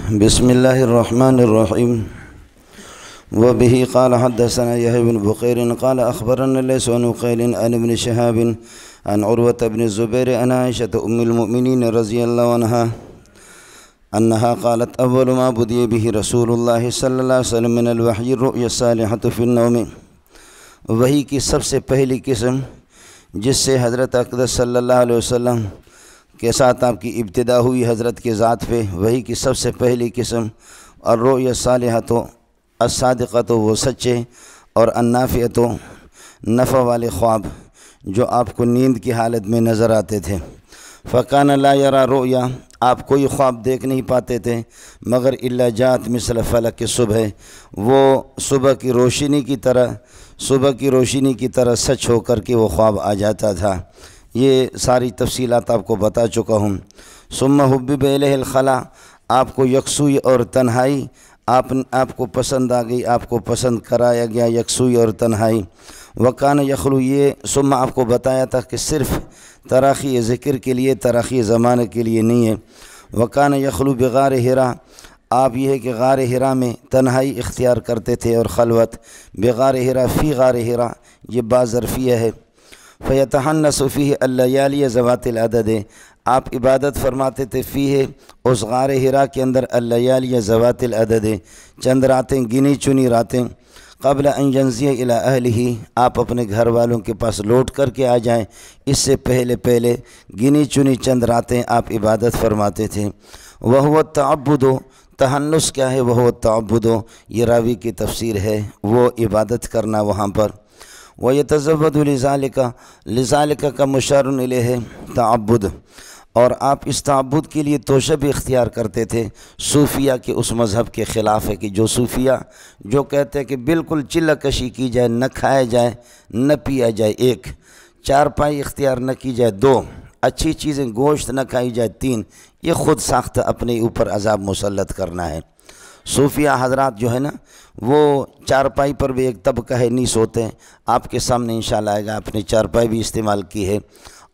بسم الله الرحمن الرحيم. وبه قال حدثنا يحيى بن بكير قال أخبرنا ليس عن عقيل عن ابن شهاب عن عروة بن الزبير عن عائشة أم المؤمنين رضي الله عنها أنها قالت أول ما بدأ به رسول الله صلى الله عليه وسلم من الوحي الرؤيا الصالحة في النوم. وحی کی سب سے پہلی قسم جس سے حضرت اقدس صلی اللہ علیہ وسلم کے ساتھ آپ کی ابتدا ہوئی حضرت کے ذات پہ، وحی کی سب سے پہلی قسم الرؤیا الصالحۃ الصادقۃ، وہ سچے اور النافعۃ نفع والے خواب جو آپ کو نیند کی حالت میں نظر آتے تھے۔ فکان لا یرا رؤیا، آپ کوئی خواب دیکھ نہیں پاتے تھے مگر الا جات مثل فلک صبح، وہ صبح کی روشنی کی طرح سچ ہو کر کے وہ خواب آ جاتا تھا۔ یہ ساری تفصیلات آپ کو بتا چکا ہوں۔ ثم حبب الیہ الخلا، آپ کو یکسوئی اور تنہائی آپ کو پسند آ گئی، آپ کو پسند کرایا گیا یکسوئی اور تنہائی۔ وکان یخلو، یہ ثم آپ کو بتایا تھا کہ صرف تراخی ذکر کے لیے، تراخی زمانے کے لیے نہیں ہے۔ وکان یخلو بغار حرا، آپ یہ ہے کہ غار حرا میں تنہائی اختیار کرتے تھے اور خلوت۔ بغار حرا فی غار حرا، یہ با ظرفیہ ہے۔ فیتحنس فیہ اللیالی ذوات العدد، آپ عبادت فرماتے تھے فیہ اس غار حرا کے اندر اللیالی ذوات العدد، چند راتیں گنی چنی راتیں۔ قبل ان ینزی الی اہلہ، آپ اپنے گھر والوں کے پاس لوٹ کر کے آ جائیں، اس سے پہلے گنی چنی چند راتیں آپ عبادت فرماتے تھے۔ وہو التعبد، تحنس کیا ہے؟ وہو التعبد، یہ راوی کی تفسیر ہے، وہ عبادت کرنا وہاں پر۔ وَيَتَزَوَّدُ لِذَالِكَ کا مشار الیہ ہے تعبد، اور آپ اس تعبد کے لیے توشہ بھی اختیار کرتے تھے۔ صوفیہ کے اس مذہب کے خلاف ہے کہ جو صوفیہ جو کہتے ہیں کہ بالکل چلہ کشی کی جائے، نہ کھایا جائے نہ پیا جائے، 1 چارپائی اختیار نہ کی جائے، 2 اچھی چیزیں گوشت نہ کھائی جائے، 3 یہ خود ساختہ اپنے اوپر عذاب مسلط کرنا ہے۔ صوفیہ حضرات جو ہے نا، وہ چارپائی پر بھی ایک طبقہ ہے، نہیں سوتے ہیں۔ آپ کے سامنے انشاءاللہ آئے گا، آپ نے چارپائی بھی استعمال کی ہے،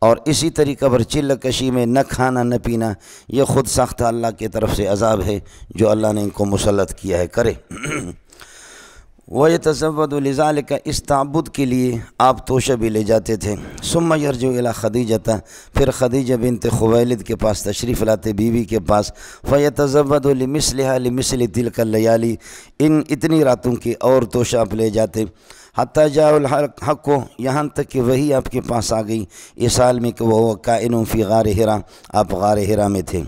اور اسی طریقہ پر چلہ کشی میں نہ کھانا نہ پینا، یہ خود ساختہ اللہ کی طرف سے عذاب ہے جو اللہ نے ان کو مسلط کیا ہے، کرے۔ وَيَتَزَوَّدُ لِذَالِكَ، اس تعبد کے لیے آپ توشہ بھی لے جاتے تھے۔ ثُمَّ يَرْجِعُ إِلَىٰ خدیجہ، پھر خدیجہ بنت خویلد کے پاس تشریف لاتے، بیوی کے پاس۔ فَيَتَزَوَّدُ لِمِثْلِهَا لِمِثْلِ تِلْكَ اللَّيَالِي، اتنی راتوں کی اور توشہ آپ لے جاتے۔ حتیٰ جاء الحق، یہاں تک کہ وہی آپ کے پاس آ گئی اس حال میں کہ وہ کائن فی غار حرا، آپ غار حرا میں تھے۔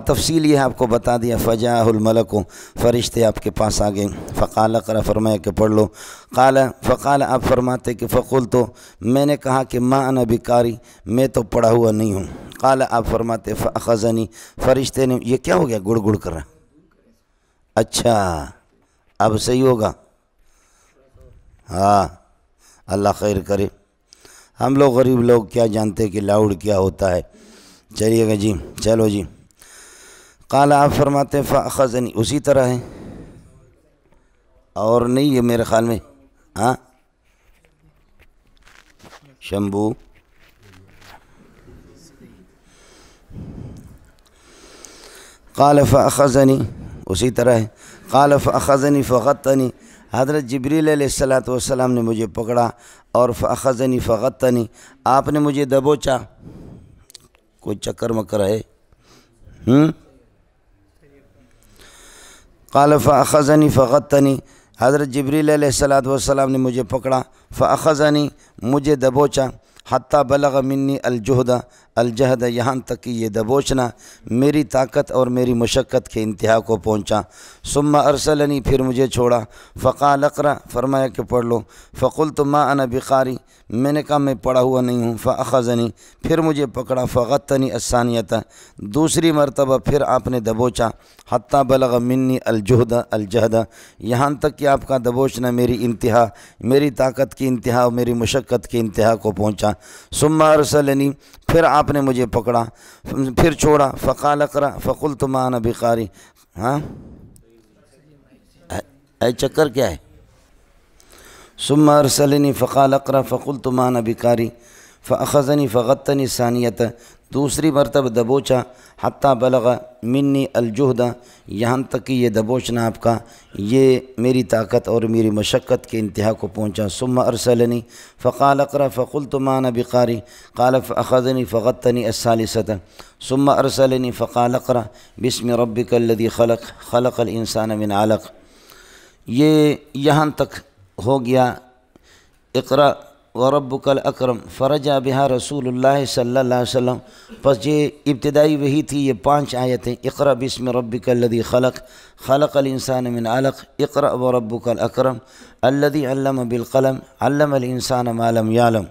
تفصیل یہ آپ کو بتا دیا۔ فجاءہ الملک، فرشتے آپ کے پاس آ گئے۔ فقال اقرأ، فرمایا کہ پڑھ لو۔ فقال، آپ فرماتے کہ فقلت، میں نے کہا کہ ما انا بقاری، میں تو پڑھا ہوا نہیں ہوں۔ قال، آپ فرماتے فاخذنی، فرشتے نے، یہ کیا ہو گیا گڑ گڑ کر رہا؟ اچھا اب صحیح ہوگا؟ ہاں اللہ خیر کرے، ہم لوگ غریب لوگ کیا جانتے کہ لاؤڈ کیا ہوتا ہے۔ چلیے گا جی، چلو جی۔ قال، آپ فرماتے ہیں فاخذنی، اسی طرح ہے اور نہیں ہے میرے خیال میں، ہاں شمبو، قال فاخذنی، اسی طرح ہے۔ قال فاخذنی فغطنی، حضرت جبریل علیہ السلام نے مجھے پکڑا، اور فاخذنی فغطنی، آپ نے مجھے دبوچا۔ کوئی چکر مکر ہے؟ قال فاخذنی فغطنی، حضرت جبریل علیہ السلام نے مجھے پکڑا، فاخذنی، مجھے دبوچا، حتیٰ بلغ منی الجہد، یہاں تک کہ یہ دبوچنا میری طاقت اور میری مشقت کے انتہا کو پہنچا۔ ثم ارسلنی، پھر مجھے چھوڑا۔ فقال اقرأ، فرمایا کہ پڑھ لو۔ فقلت ما انا بقاری، میں نے کہا میں پڑھا ہوا نہیں ہوں۔ فاخذنی، پھر مجھے پکڑا۔ فغطنی الثانیۃ، دوسری مرتبہ پھر آپ نے دبوچا۔ حتیٰ بلغ منی الجہد، یہاں تک کہ آپ کا دبوچنا میری انتہا، میری طاقت کی انتہا اور میری مشقت کی انتہا کو پہنچا۔ ثم ارسلنی، پھر آپ نے مجھے پکڑا، پھر چھوڑا۔ فقال اقرأ، فقلت ما انا بقاری، ہاں اے چکر کیا ہے؟ ثم ارسلنی فقال اقرأ، فقلت ما انا بقاری، فاخذنی فغطنی ثانیۃ، دوسری مرتبہ دبوچا حتیٰ بلغ منی الجہد، یہاں تک کہ یہ دبوچنا آپ کا یہ میری طاقت اور میری مشقت کے انتہا کو پہنچا۔ ثم ارسلنی فقال اقرأ فقلت ما انا بقاری قال فاخذنی فغطنی الثالثة ثم ارسلنی فقال اقرأ بسم ربک الذی خلق خلق الانسان من علق۔ یہ یہاں تک ہو گیا اقرأ وربک الاکرم، فرجع بہا رسول اللہ صلی اللہ علیہ وسلم۔ پس یہ ابتدائی وہی تھی، یہ 5 آیتیں، اقرأ بسم ربک الذی خلق خلق الانسان من علق اقرأ وربک الاکرم الذی علم بالقلم علم الانسان ما لم یعلم۔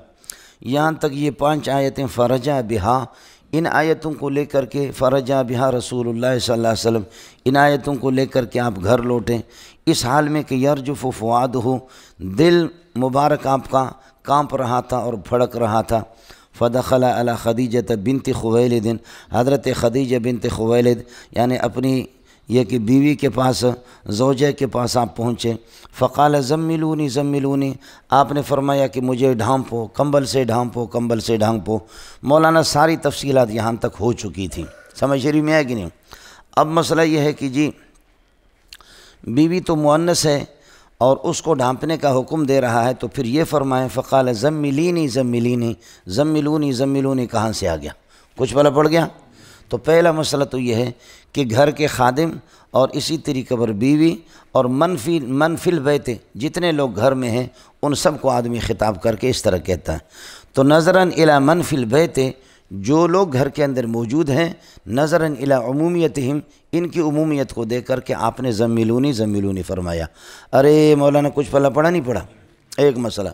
یہاں تک یہ 5 آیتیں فرجع بہا، ان آیتوں کو لے کر کے فرجع بہا رسول اللہ صلی اللہ علیہ وسلم، ان آیتوں کو لے کر کے آپ گھر لوٹیں اس حال میں کہ یرجف فؤادہ، دل مبارک آپ کا کانپ رہا تھا اور پھڑک رہا تھا۔ فدخل علی خدیجہ بنت خویلد، حضرت خدیجہ بنت خویلد یعنی اپنی یہ کہ بیوی کے پاس، زوجہ کے پاس آپ پہنچے۔ فقال زملونی زملونی، آپ نے فرمایا کہ مجھے ڈھانپو، کمبل سے ڈھانپو، کمبل سے ڈھانپو۔ مولانا ساری تفصیلات یہاں تک ہو چکی تھیں، سمجھ رہی میں ہے کہ نہیں؟ اب مسئلہ یہ ہے کہ جی بیوی تو مؤنث ہے اور اس کو ڈھانپنے کا حکم دے رہا ہے، تو پھر یہ فرمائیں فقال زملینی زملینی، زملونی زملونی کہاں سے آ گیا؟ کچھ بلا پڑ گیا؟ تو پہلا مسئلہ تو یہ ہے کہ گھر کے خادم اور اسی طریقے پر بیوی اور منفی البیت جتنے لوگ گھر میں ہیں ان سب کو آدمی خطاب کر کے اس طرح کہتا ہے۔ تو نظراً الی منفی البیت، جو لوگ گھر کے اندر موجود ہیں، نظراً الی عمومیتہم، ان کی عمومیت کو دیکھ کر کے آپ نے زملونی زملونی فرمایا۔ ارے مولانا کچھ پلا پڑا نہیں پڑا، ایک مسئلہ۔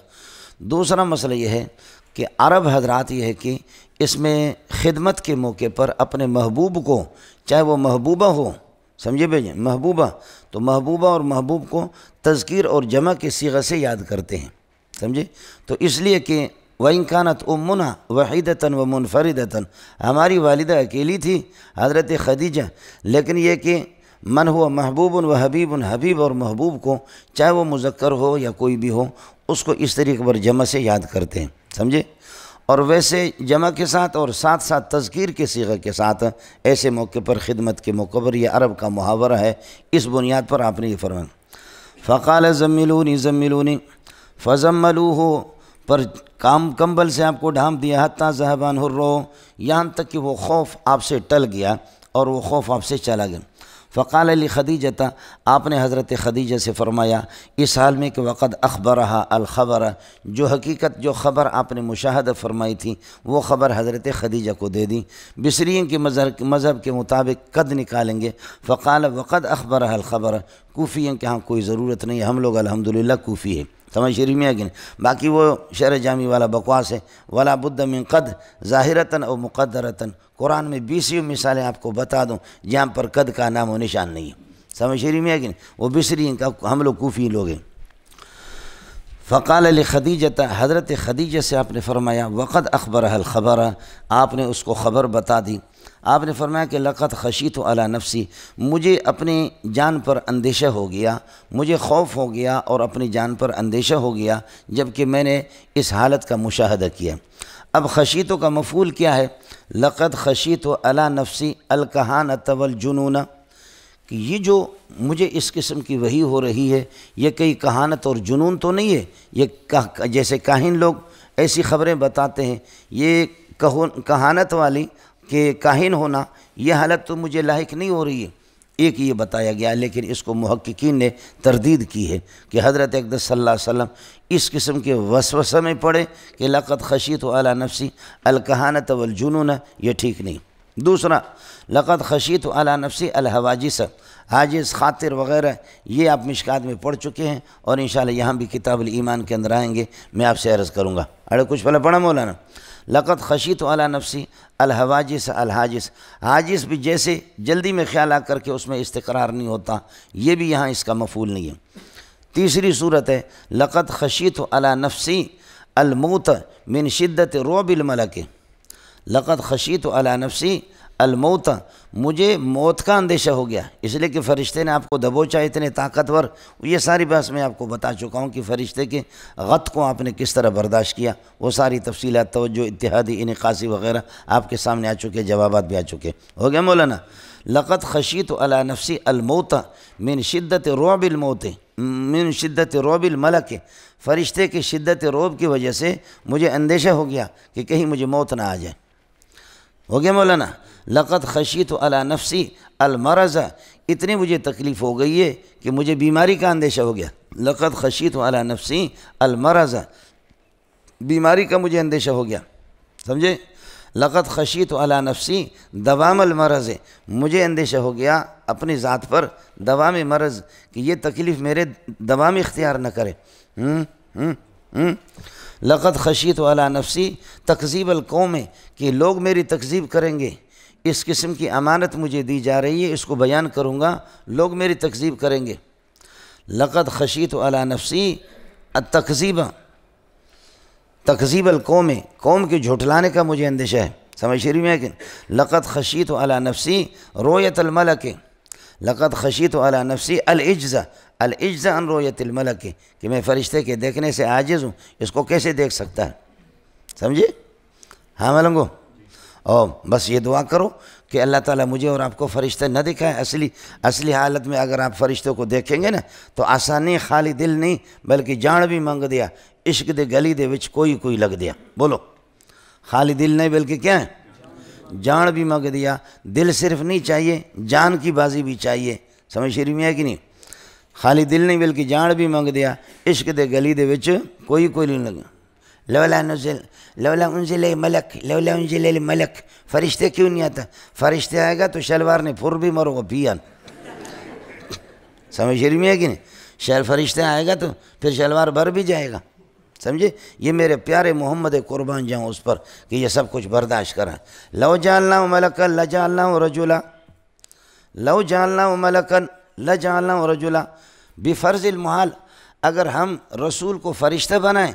دوسرا مسئلہ یہ ہے کہ عرب حضرات یہ ہے کہ اس میں خدمت کے موقع پر اپنے محبوب کو، چاہے وہ محبوبہ ہو، سمجھے بھائی، محبوبہ، تو محبوبہ اور محبوب کو تذکیر اور جمع کے صیغہ سے یاد کرتے ہیں، سمجھے؟ تو اس لیے کہ وَإِن كَانَتْ أُمُّنَا وَحِيدَةً وَمُنْفَرِدَةً، ہماری والدہ اکیلی تھی حضرت خدیجہ، لیکن یہ کہ من ہوا محبوب و حبیب، حبیب اور محبوب کو چاہے وہ مذکر ہو یا کوئی بھی ہو اس کو اس طریقے پر جمع سے یاد کرتے ہیں، سمجھے؟ اور ویسے جمع کے ساتھ اور ساتھ ساتھ تذکیر کے صیغہ کے ساتھ ایسے موقع پر، خدمت کے موقع پر، یہ عرب کا محاورہ ہے، اس بنیاد پر آپ نے یہ فرمایا۔ فقال زملونی زملونی فزملوہ، پر کمبل سے آپ کو ڈھانپ دیا، حتیٰ ذہب عنہ الروع، یہاں تک کہ وہ خوف آپ سے ٹل گیا اور وہ خوف آپ سے چلا گیا۔ فقال لخدیجہ، آپ نے حضرت خدیجہ سے فرمایا اس حال میں کہ وقد اخبرہا الخبر، جو حقیقت، جو خبر آپ نے مشاہدہ فرمائی تھی وہ خبر حضرت خدیجہ کو دے دی۔ بصریین کے مذہب کے مطابق قد نکالیں گے۔ فقال وقد اخبرہا الخبر، کوفیین کے ہاں کوئی ضرورت نہیں، ہم لوگ الحمدللہ کوفی ہے، سمجھ شریف میں ہے کہ نہیں؟ باقی وہ شرح جامی والا بکواس ہے۔ ولا بد من قد ظاہرتاً او مقدرتاً، قرآن میں 20 مثالیں آپ کو بتا دوں جہاں پر قد کا نام و نشان نہیں ہے، سمجھ شریف میں ہے کہ نہیں؟ وہ بصری کا، ہم لوگ کوفی لوگ ہیں۔ فقال لخدیجہ، حضرت خدیجہ سے آپ نے فرمایا وقد اخبرہ الخبر، آپ نے اس کو خبر بتا دی۔ آپ نے فرمایا کہ لقد خشیت علی نفسی، مجھے اپنی جان پر اندیشہ ہو گیا، مجھے خوف ہو گیا اور اپنی جان پر اندیشہ ہو گیا جب کہ میں نے اس حالت کا مشاہدہ کیا۔ اب خشیتوں کا مفعول کیا ہے؟ لقد خشیت علی نفسی الکہانۃ والجنون، کہ یہ جو مجھے اس قسم کی وحی ہو رہی ہے یہ کئی کہانت اور جنون تو نہیں ہے، یہ جیسے کاہن لوگ ایسی خبریں بتاتے ہیں، یہ کہانت والی کہ کاہن ہونا، یہ حالت تو مجھے لاحق نہیں ہو رہی ہے۔ ایک یہ بتایا گیا، لیکن اس کو محققین نے تردید کی ہے کہ حضرت اقدس صلی اللہ علیہ وسلم اس قسم کے وسوسہ میں پڑے کہ لقد خشیت علی نفسی الکہانۃ والجنون، یہ ٹھیک نہیں۔ دوسرا، لقد خشیت علی نفسی الحواجس، حاجز، خاطر وغیرہ، یہ آپ مشکات میں پڑھ چکے ہیں اور انشاءاللہ یہاں بھی کتاب الایمان کے اندر آئیں گے، میں آپ سے عرض کروں گا۔ اڑے کچھ پہلے پڑھا مولانا؟ لقد خشیت علی نفسی الحواجس الحاجس، حاجز بھی جیسے جلدی میں خیال آ کر کے اس میں استقرار نہیں ہوتا، یہ بھی یہاں اس کا مفعول نہیں ہے۔ تیسری صورت ہے لقد خشیت علی نفسی الموت من شدت رعب الملک، لقد خشیت علی نفسی الموت، مجھے موت کا اندیشہ ہو گیا، اس لیے کہ فرشتے نے آپ کو دبوچا اتنے طاقتور۔ یہ ساری بات میں آپ کو بتا چکا ہوں کہ فرشتے کے غط کو آپ نے کس طرح برداشت کیا، وہ ساری تفصیلات، توجہ، اتحادی، انعکاسی وغیرہ آپ کے سامنے آ چکے، جوابات بھی آ چکے۔ ہو گیا مولانا؟ لقد خشیت علی نفسی الموت من شدت رعب الموت من شدت رعب الملک، فرشتے کی شدت رعب کی وجہ سے مجھے اندیشہ ہو گیا کہ کہیں مجھے موت نہ آ جائے۔ ہو گیا مولانا؟ لقد خشیت علی نفسی المرض، اتنی مجھے تکلیف ہو گئی ہے کہ مجھے بیماری کا اندیشہ ہو گیا۔ لقد خشیت علی نفسی المرض، بیماری کا مجھے اندیشہ ہو گیا، سمجھے؟ لقد خشیت علی نفسی دوام المرض، مجھے اندیشہ ہو گیا اپنی ذات پر دوام مرض کہ یہ تکلیف میرے دوام اختیار نہ کرے۔ لقد خشیت علی نفسی تکذیب القوم، کہ لوگ میری تکذیب کریں گے، اس قسم کی امانت مجھے دی جا رہی ہے، اس کو بیان کروں گا، لوگ میری تکذیب کریں گے۔ لقد خشیت علی نفسی التکذیب، تکذیب القوم، قوم کے جھٹلانے کا مجھے اندیشہ ہے، سمجھ شریف میں ہے کہ لقد خشیت علی نفسی رؤیت الملک، لقد خشیت علی نفسی العجز، العجز عن رؤیت الملک، کہ میں فرشتے کے دیکھنے سے عاجز ہوں، اس کو کیسے دیکھ سکتا ہے، سمجھے؟ ہاں ملنگو؟ اور بس یہ دعا کرو کہ اللہ تعالیٰ مجھے اور آپ کو فرشتے نہ دکھائے۔ اصلی حالت میں اگر آپ فرشتوں کو دیکھیں گے نا تو آسانی خالی دل نہیں بلکہ جان بھی منگ دیا، عشق دے گلی دے وچ کوئی لگ دیا، بولو خالی دل نہیں بلکہ کیا ہے، جان بھی منگ دیا۔ دل صرف نہیں چاہیے، جان کی بازی بھی چاہیے، سمجھ شریف میں ہے کہ نہیں؟ خالی دل نہیں بلکہ جان بھی منگ دیا، عشق دے گلی دے وچ کوئی نہیں لگا۔ لولا انزل ملک، فرشتے کیوں نہیں آتا؟ فرشتے آئے گا تو شلوار نے پھر بھی مرو گا پیان، سمجھ شریف میں ہے کہ نہیں؟ فرشتے آئے گا تو پھر شلوار بھر بھی جائے گا، سمجھے؟ یہ میرے پیارے محمد قربان جاؤں اس پر کہ یہ سب کچھ برداشت کرا۔ لو جعلناہ ملکا لجعلناہ رجلا، لو جعلناہ ملکا لجعلناہ رجلا، بفرض المحال، اگر ہم رسول کو فرشتہ بنائیں،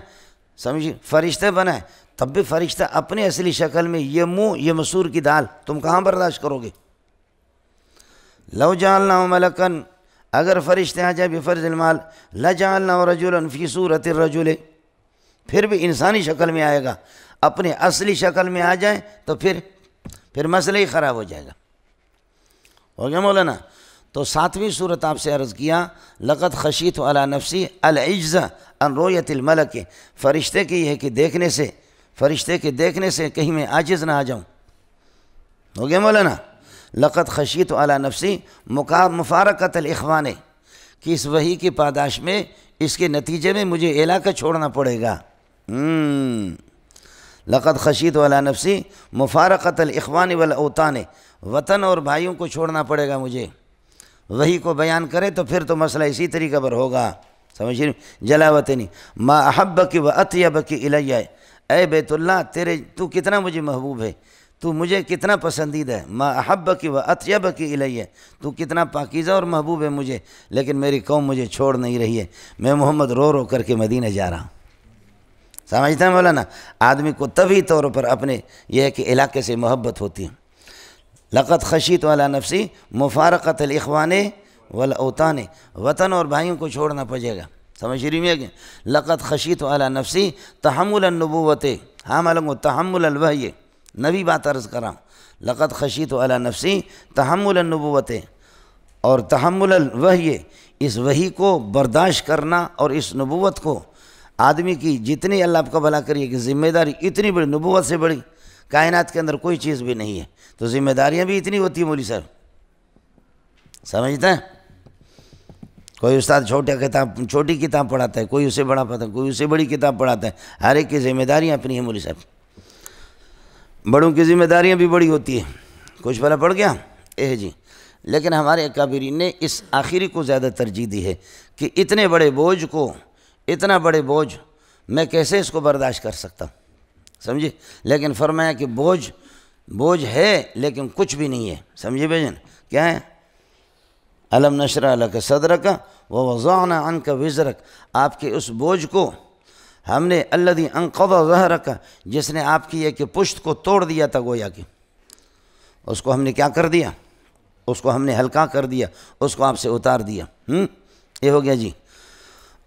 سمجھے، فرشتہ بنائیں، تب بھی فرشتہ اپنی اصلی شکل میں یہ منہ یہ مسور کی دال تم کہاں برداشت کرو گے؟ لو جعلناہ ملکا، اگر فرشتے آ جائے بفرض المحال، لجعلناہ رجلا فی صورت الرجل، پھر بھی انسانی شکل میں آئے گا، اپنے اصلی شکل میں آ جائے تو پھر مسئلہ ہی خراب ہو جائے گا۔ ہو گیا مولانا؟ تو 7ویں صورت آپ سے عرض کیا، لقد خشیت علی نفسی العجز عن رؤیت الملک، فرشتے کی ہے کہ فرشتے کے دیکھنے سے کہیں میں عاجز نہ آ جاؤں۔ ہو گیا مولانا؟ لقد خشیت علی نفسی مفارقت الاخوان، کہ اس وحی کی پاداش میں اس کے نتیجے میں مجھے علاقہ چھوڑنا پڑے گا۔ لقد خشیت علی نفسی مفارقت الاخوان والاوطان، وطن اور بھائیوں کو چھوڑنا پڑے گا مجھے، وحی کو بیان کرے تو پھر تو مسئلہ اسی طریقہ پر ہوگا، سمجھ رہے؟ جلاوطنی ما احبک و اطیبک الیہ، اے بیت اللہ تو کتنا مجھے محبوب ہے، تو مجھے کتنا پسندیدہ ہے، ما احبک و اطیبک الیہ، تو کتنا پاکیزہ اور محبوب ہے مجھے، لیکن میری قوم مجھے چھوڑ نہیں رہی ہے، میں محمد رو کر کے مدینہ جا رہا ہوں۔ سمجھتا ہے مولانا؟ آدمی کو طبعی طور پر اپنے یہ ہے کہ علاقے سے محبت ہوتی ہے۔ لقد خشیت علی نفسی مفارقت الاخوان والاوطان، وطن اور بھائیوں کو چھوڑنا پڑے گا، سمجھ رہی ہے کہ لقد خشیت علی نفسی تحمل النبوت، ہاں ملنگو تحمل الوحی، نبی بات عرض کر رہا ہوں، لقد خشیت علی نفسی تحمل النبوت، اور تحمل الوحی، اس وحی کو برداشت کرنا، اور اس نبوت کو آدمی کی جتنی اللہ آپ کا بھلا کریے کہ ذمہ داری اتنی بڑی، نبوت سے بڑی کائنات کے اندر کوئی چیز بھی نہیں ہے، تو ذمہ داریاں بھی اتنی ہوتی ہیں مولوی صاحب، سمجھتا ہے؟ کوئی استاد چھوٹی کتاب پڑھاتا ہے، کوئی اسے بڑا پڑھاتا ہے، کوئی اسے بڑی کتاب پڑھاتا ہے، ہر ایک کی ذمہ داریاں اپنی ہیں مولوی صاحب، بڑوں کی ذمہ داریاں بھی بڑی ہوتی ہیں، کچھ بھلا پڑ گیا جی۔ لیکن ہمارے اکابرین نے اس آخری کو زیادہ ترجیح دی ہے کہ اتنے بڑے بوجھ کو، اتنا بڑے بوجھ میں کیسے اس کو برداشت کر سکتا ہوں، سمجھے؟ لیکن فرمایا کہ بوجھ ہے لیکن کچھ بھی نہیں ہے، سمجھے بھائی؟ کیا ہے؟ الم نشرح لک صدرک ووضعنا عنک وزرک، آپ کے اس بوجھ کو ہم نے الذی انقض ظہرک، جس نے آپ کی ایک پشت کو توڑ دیا تھا گویا کہ، اس کو ہم نے کیا کر دیا؟ اس کو ہم نے ہلکا کر دیا، اس کو آپ سے اتار دیا۔ یہ ہو گیا جی۔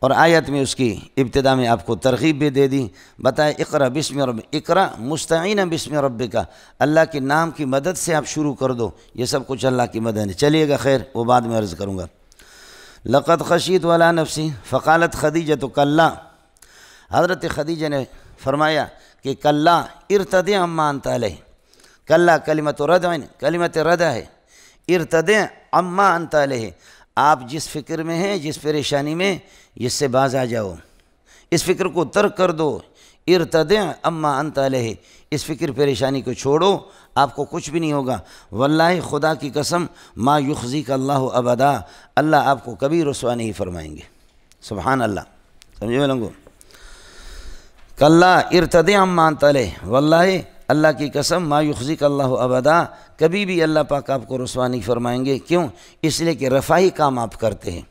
اور آیت میں اس کی ابتدا میں آپ کو ترغیب بھی دے دی، بتائے اقرا بسم رب، اقرا مستعین بسم ربک، اللہ کے نام کی مدد سے آپ شروع کر دو، یہ سب کچھ اللہ کی مدد ہے۔ چلیے گا، خیر وہ بعد میں عرض کروں گا۔ لقد خشیت ولا نفسی فقالت خدیجہ کلا، حضرت خدیجہ نے فرمایا کہ کلا ارتدع عما انت علیہ، کلا کلمۃ ردع، کلمۃ ردع ہے، ارتدع عما انت علیہ، آپ جس فکر میں ہیں، جس پریشانی میں، اس سے باز آ جاؤ، اس فکر کو ترک کر دو، ارتدع عما انت علیہ، اس فکر پریشانی کو چھوڑو، آپ کو کچھ بھی نہیں ہوگا۔ واللہ خدا کی قسم ما یخزیک اللہ ابدا، اللہ آپ کو کبھی رسوا نہیں فرمائیں گے۔ سبحان اللہ، سمجھے لوگوں؟ کلا ارتدع عما انت علیہ، واللہ اللہ کی قسم ما یخزیک اللہ ابدا، کبھی بھی اللہ پاک آپ کو رسوا نہیں فرمائیں گے۔ کیوں؟ اس لیے کہ رفاہی کام آپ کرتے ہیں،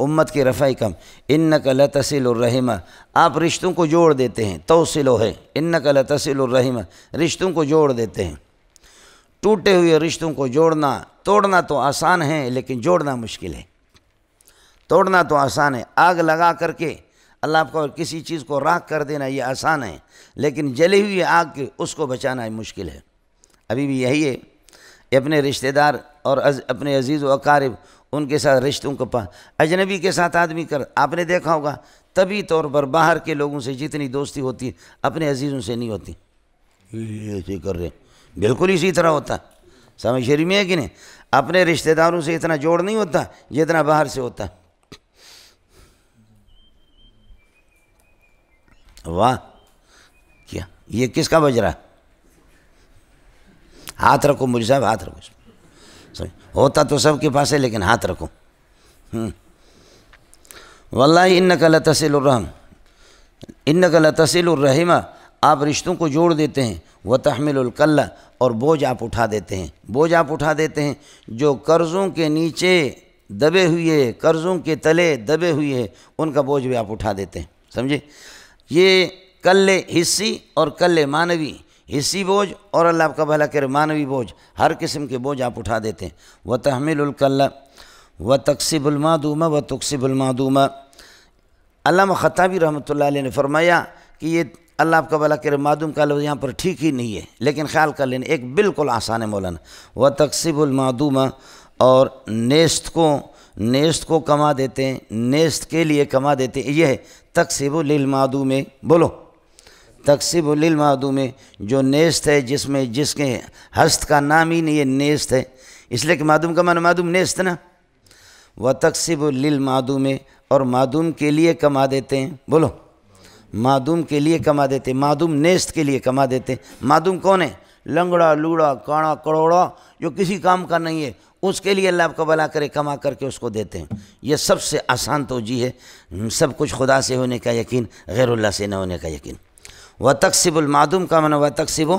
امت کے رفاہی کام۔ انک لتصل الرحم، آپ رشتوں کو جوڑ دیتے ہیں، توصلو ہے، انک لتصل الرحم، رشتوں کو جوڑ دیتے ہیں۔ ٹوٹے ہوئے رشتوں کو جوڑنا، توڑنا تو آسان ہے لیکن جوڑنا مشکل ہے۔ توڑنا تو آسان ہے، آگ لگا کر کے اللہ آپ کو کسی چیز کو راکھ کر دینا یہ آسان ہے، لیکن جلی ہوئی آگ کے اس کو بچانا مشکل ہے۔ ابھی بھی یہی ہے، اپنے رشتہ دار اور اپنے عزیز و اقارب، ان کے ساتھ رشتوں کو اجنبی کے ساتھ آدمی آپ نے دیکھا ہوگا طبی طور پر باہر کے لوگوں سے جتنی دوستی ہوتی ہے اپنے عزیزوں سے نہیں ہوتی، ایسے کر رہے بالکل اسی طرح ہوتا ہے۔ سمجھ شریف میں ہے کہ نہیں؟ اپنے رشتہ داروں سے اتنا جوڑ نہیں ہوتا جتنا باہر سے ہوتا ہے۔ واہ، کیا یہ کس کا بج رہا ہے؟ ہاتھ رکھو مجھ صاحب، ہاتھ رکھو۔ ہوتا تو سب کے پاس ہے لیکن ہاتھ رکھو۔ واللہ انک لتصل الرحم، انک لتصل الرحم، آپ رشتوں کو جوڑ دیتے ہیں۔ وتحمل الکل، اور بوجھ آپ اٹھا دیتے ہیں، بوجھ آپ اٹھا دیتے ہیں جو قرضوں کے نیچے دبے ہوئے، قرضوں کے تلے دبے ہوئے ہیں، ان کا بوجھ بھی آپ اٹھا دیتے ہیں۔ سمجھے؟ یہ کل حصی اور کل معنوی، حصی بوجھ اور اللہ آپ کا بھلا کرے معنوی بوجھ، ہر قسم کے بوجھ آپ اٹھا دیتے ہیں۔ وتحمل الکل وتکسب المعدوم وتکسب المعدوم، علامہ خطابی رحمۃ اللہ علیہ نے فرمایا کہ یہ اللہ آپ کا بھلا کرے معدوم کا لفظ یہاں پر ٹھیک ہی نہیں ہے، لیکن خیال کر لینا ایک بالکل آسان ہے مولانا۔ وتکسب المعدوم، اور نیست کو کما دیتے ہیں، نیست کے لیے کما دیتے ہیں، یہ ہے تکسب للمعدوم۔ بولو تکسب للمعدوم، جو نیست ہے جس کے ہست کا نام ہی نہیں ہے، نیست ہے، اس لیے کہ معدوم کا معنی معدوم نیست نا۔ وتکسب للمعدوم، اور معدوم کے لیے کما دیتے ہیں۔ بولو معدوم کے لیے کما دیتے ہیں، معدوم نیست کے لیے کما دیتے ہیں۔ معدوم کون ہے؟ لنگڑا لوڑا کاڑا کروڑا جو کسی کام کا نہیں ہے، اس کے لیے اللہ آپ کو بھلا کرے کما کر کے اس کو دیتے ہیں۔ یہ سب سے آسان توجیہ ہے، سب کچھ خدا سے ہونے کا یقین، غیر اللہ سے نہ ہونے کا یقین۔ وتکسب المعدوم کا معنی وتکسب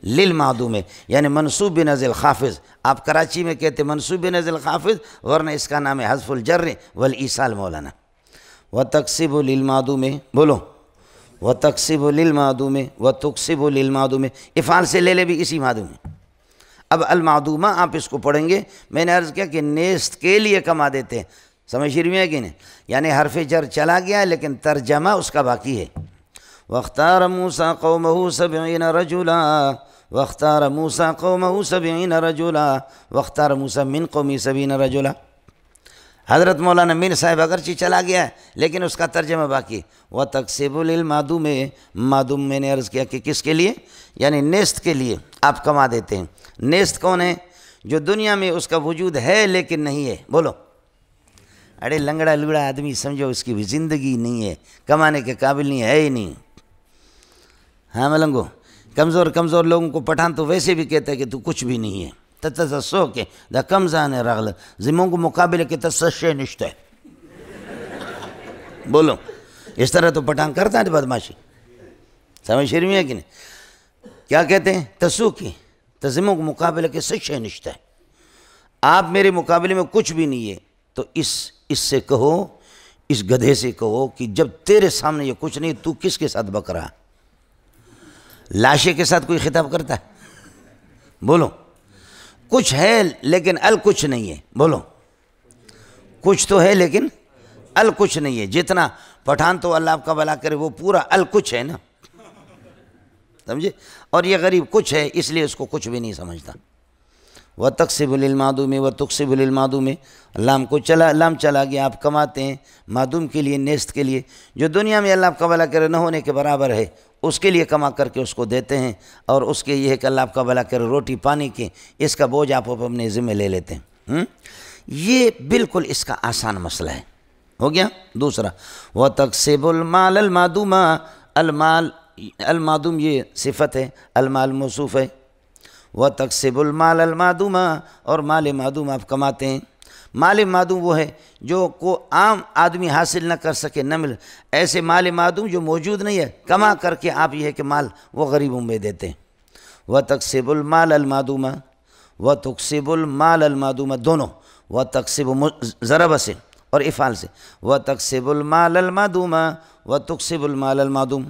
للمعدوم، یعنی منصوب بنزل خافض، آپ کراچی میں کہتے منصوب بنزل خافض، ورنہ اس کا نام ہے حذف الجر والایصال مولانا۔ وتکسب للمعدوم، بولو وتکسب للمعدوم وتکسب للمعدوم، افعال سے لے لے بھی اسی معدوم ہے۔ اب المعدومہ آپ اس کو پڑھیں گے، میں نے عرض کیا کہ نیست کے لیے کما دیتے ہیں، سمجھ رہی ہے کہ نہیں؟ یعنی حرف جر چلا گیا لیکن ترجمہ اس کا باقی ہے۔ واختار موسیٰ قومہ 70 رجلا، واختار موسیٰ قومہ 70 رجلا، واختار موسیٰ من قومی 70 رجلا۔ حضرت مولانا مین صاحب اگرچہ چلا گیا ہے لیکن اس کا ترجمہ باقی ہے۔ وتکسب للمعدوم، معدوم میں نے عرض کیا کہ کس کے لیے؟ یعنی نیست کے لیے آپ کما دیتے ہیں۔ نیست کون ہے؟ جو دنیا میں اس کا وجود ہے لیکن نہیں ہے۔ بولو اڑے لنگڑا لوڑا آدمی سمجھو اس کی بھی زندگی نہیں ہے، کمانے کے قابل نہیں ہے ہی نہیں۔ ہاں ملنگو، کمزور لوگوں کو پٹھان تو ویسے بھی کہتا ہے کہ تو کچھ بھی نہیں ہے، تتسو کے دا کمزان ہے رغل زموں کو مقابلے کے تسشے نشتہ ہے۔ بولو اس طرح تو پٹھان کرتا ہے بدماشی، سمجھ شرمی ہے کہ نہیں؟ کیا کہتے ہیں؟ تسو کی تزموں کو مقابلے کے سشے نشتہ ہے، آپ میرے مقابلے میں کچھ بھی نہیں ہے۔ تو اس سے کہو، اس گدھے سے کہو کہ جب تیرے سامنے یہ کچھ نہیں تو کس کے ساتھ بک رہا؟ لاشے کے ساتھ کوئی خطاب کرتا ہے؟ بولو کچھ ہے لیکن ال کچھ نہیں ہے، بولو کچھ تو ہے لیکن ال کچھ نہیں ہے۔ جتنا پٹھان تو اللہ آپ کا بھلا کرے وہ پورا ال کچھ ہے نا، سمجھے؟ اور یہ غریب کچھ ہے، اس لیے اس کو کچھ بھی نہیں سمجھتا۔ وَتَقْسِبُ لِلْمَعْدُومِ وَتُقْسِبُ لِلْمَعْدُومِ، لام چلا گیا، آپ کماتے ہیں معدوم کے لیے، نیست کے لیے، جو دنیا میں اللہ آپ کا بھلا کرے نہ ہونے کے برابر ہے، اس کے لیے کما کر کے اس کو دیتے ہیں، اور اس کے یہ ہے کہ اللہ آپ کا بھلا کرے روٹی پانی کے، اس کا بوجھ آپ اپنے ذمہ لے لیتے ہیں۔ یہ بالکل اس کا آسان مسئلہ ہے، ہو گیا۔ دوسرا وَتَقْسِبُ الْمَالَ الْمَعْدُومَ، المعدوم یہ صفت ہے، المال موصوف ہے۔ وَتَقْسِبُ الْمَالَ الْمَعْدُومَ، اور مال معدوم آپ کماتے ہیں۔ مال معدوم وہ ہے جو کو عام آدمی حاصل نہ کر سکے، نہ مل، ایسے مال معدوم جو موجود نہیں ہے، کما کر کے آپ یہ ہے کہ مال وہ غریبوں میں دیتے ہیں۔ وَتَقْسِبُ الْمَالَ الْمَعْدُومَ وَتُقْسِبُ الْمَالَ الْمَعْدُومَ، دونوں، وَتَقْسِبُ ضرب سے اور افعال سے، وَتَقْسِبُ الْمَالَ الْمَعْدُومَ وَتُقْسِبُ الْمَالَ الْمَعْدُومَ۔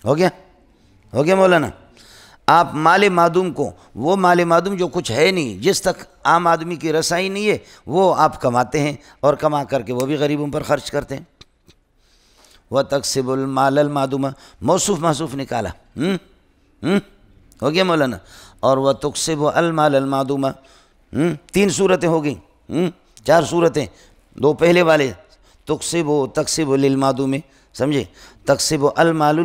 ہو گیا مولانا؟ آپ مال معدوم کو، وہ مال معدوم جو کچھ ہے نہیں، جس تک عام آدمی کی رسائی نہیں ہے، وہ آپ کماتے ہیں، اور کما کر کے وہ بھی غریبوں پر خرچ کرتے ہیں۔ وَتَقْسِبُ الْمَالَ الْمَعْدُومَ، موصوف محصوف نکالا، ہو گیا مولانا؟ اور وَتُقْسِبُ الْمَالَ الْمَعْدُومَ، 3 صورتیں ہو گئیں، 4 صورتیں، 2 پہلے والے، تقسیب للمعدوم، سمجھے؟ تقسیب المال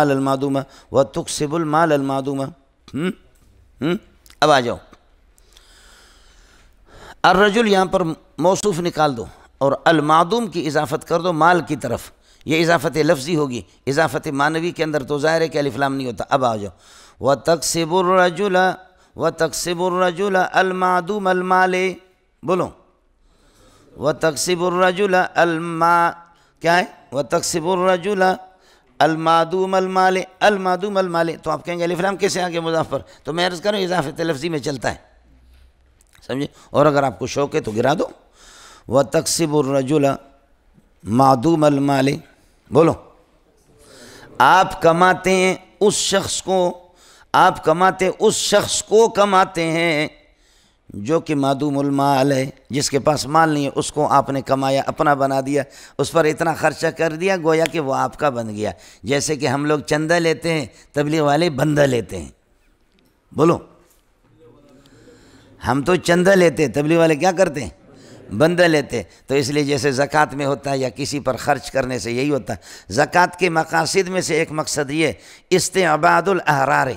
المعدوم و تقسیب المال المعدوم۔ اب آ جاؤ، الرجل یہاں پر موصوف نکال دو اور المعدوم کی اضافت کر دو مال کی طرف، یہ اضافت لفظی ہوگی، اضافت معنوی کے اندر تو ظاہر ہے کہ الف لام نہیں ہوتا۔ اب آ جاؤ، وَتَقْسِبُ الرَّجُلَ المعدوم المال، بولو وَتَقْسِبُ الرَّجُلَ کیا ہے؟ وَتَقْسِبُ الرَّجُلَ المعدوم المال، المعدوم المال، تو آپ کہیں گے الف لام کیسے آگے مضاف پر؟ تو میں عرض کروں اضافت لفظی میں چلتا ہے، سمجھے؟ اور اگر آپ کو شوق ہے تو گرا دو، وَتَقْسِبُ الرَّجُلَ معدوم المال، بولو آپ کماتے ہیں اس شخص کو، آپ کماتے اس شخص کو کماتے ہیں جو کہ معدوم المال ہے، جس کے پاس مال نہیں ہے، اس کو آپ نے کمایا، اپنا بنا دیا، اس پر اتنا خرچہ کر دیا گویا کہ وہ آپ کا بن گیا۔ جیسے کہ ہم لوگ چندہ لیتے ہیں، تبلیغ والے بندہ لیتے ہیں، بولو ہم تو چندہ لیتے ہیں، تبلیغ والے کیا کرتے ہیں؟ بندہ لیتے ہیں۔ تو اس لیے جیسے زکوٰۃ میں ہوتا ہے یا کسی پر خرچ کرنے سے یہی ہوتا ہے۔ زکوٰۃ کے مقاصد میں سے ایک مقصد یہ استعباد الاحرار،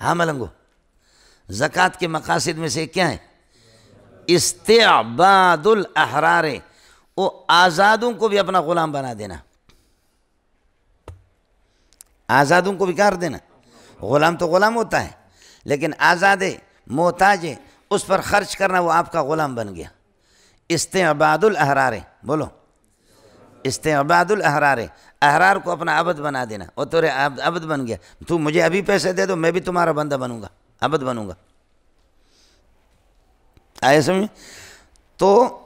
ہاں ملنگو، زکوٰۃ کے مقاصد میں سے کیا ہے؟ استعباد الاحرار، وہ آزادوں کو بھی اپنا غلام بنا دینا، آزادوں کو بھی کر دینا۔ غلام تو غلام ہوتا ہے، لیکن آزاد محتاج ہے، اس پر خرچ کرنا، وہ آپ کا غلام بن گیا۔ استعباد الاحرار، بولو استعباد الاحرار، احرار کو اپنا عبد بنا دینا، وہ تیرے عبد بن گیا، تو مجھے ابھی پیسے دے دو، میں بھی تمہارا بندہ بنوں گا، عبد بنوں گا۔ آئے سمجھ؟ تو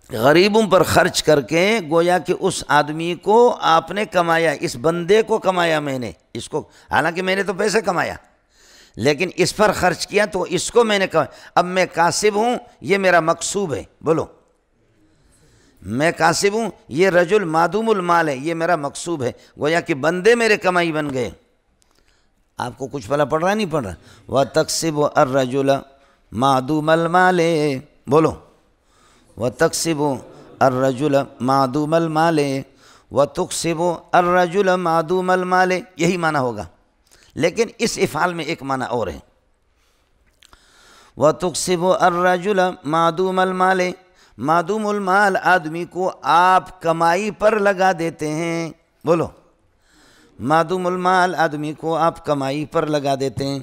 غریبوں پر خرچ کر کے گویا کہ اس آدمی کو آپ نے کمایا، اس بندے کو کمایا میں نے، اس کو، حالانکہ میں نے تو پیسے کمایا لیکن اس پر خرچ کیا تو اس کو میں نے کمایا۔ اب میں کاسب ہوں، یہ میرا مقصوب ہے، بولو میں کاسب ہوں، یہ رجل معدوم المال ہے، یہ میرا مقصوب ہے، گویا کہ بندے میرے کمائی بن گئے۔ آپ کو کچھ پڑھ رہا نہیں پڑھ رہا؟ وَتَقْسِبُ الرَّجُلَ معدوم المال، بولو وَتَقْسِبُ الرَّجُلَ معدوم المال وَتُقْسِبُ الرَّجُلَ معدوم المال، یہی معنی ہوگا، لیکن اس افعال میں ایک معنی اور ہے۔ وَتُقْسِبُ الرَّجُلَ معدوم المال، معدوم المال آدمی کو آپ کمائی پر لگا دیتے ہیں، بولو معدوم المال آدمی کو آپ کمائی پر لگا دیتے ہیں،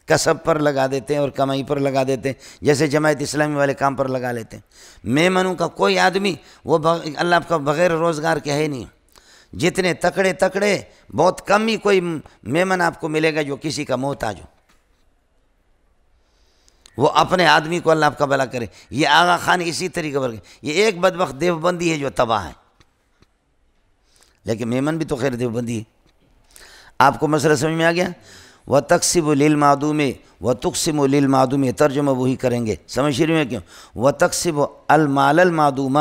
کسب پر لگا دیتے ہیں اور کمائی پر لگا دیتے ہیں، جیسے جماعت اسلامی والے کام پر لگا لیتے ہیں۔ میمنوں کا کوئی آدمی وہ اللہ کا بغیر روزگار کے ہے نہیں، جتنے تکڑے بہت کم ہی کوئی میمن آپ کو ملے گا جو کسی کا محتاج ہو، وہ اپنے آدمی کو اللہ آپ کا بھلا کرے۔ یہ آغا خان اسی طریقے پر، یہ ایک بدبخت دیوبندی ہے جو تباہ ہے، لیکن میمن بھی تو خیر دیوبندی ہے۔ آپ کو مسئلہ سمجھ میں آ گیا؟ وَتَقْسِبُ لِلْمَعْدُومِ وَتُقْسِمُ لِلْمَعْدُومِ، ترجمہ وہی کریں گے، سمجھ رہی میں کیوں؟ وَتَقْسِبُ الْمَالَ الْمَعْدُومَ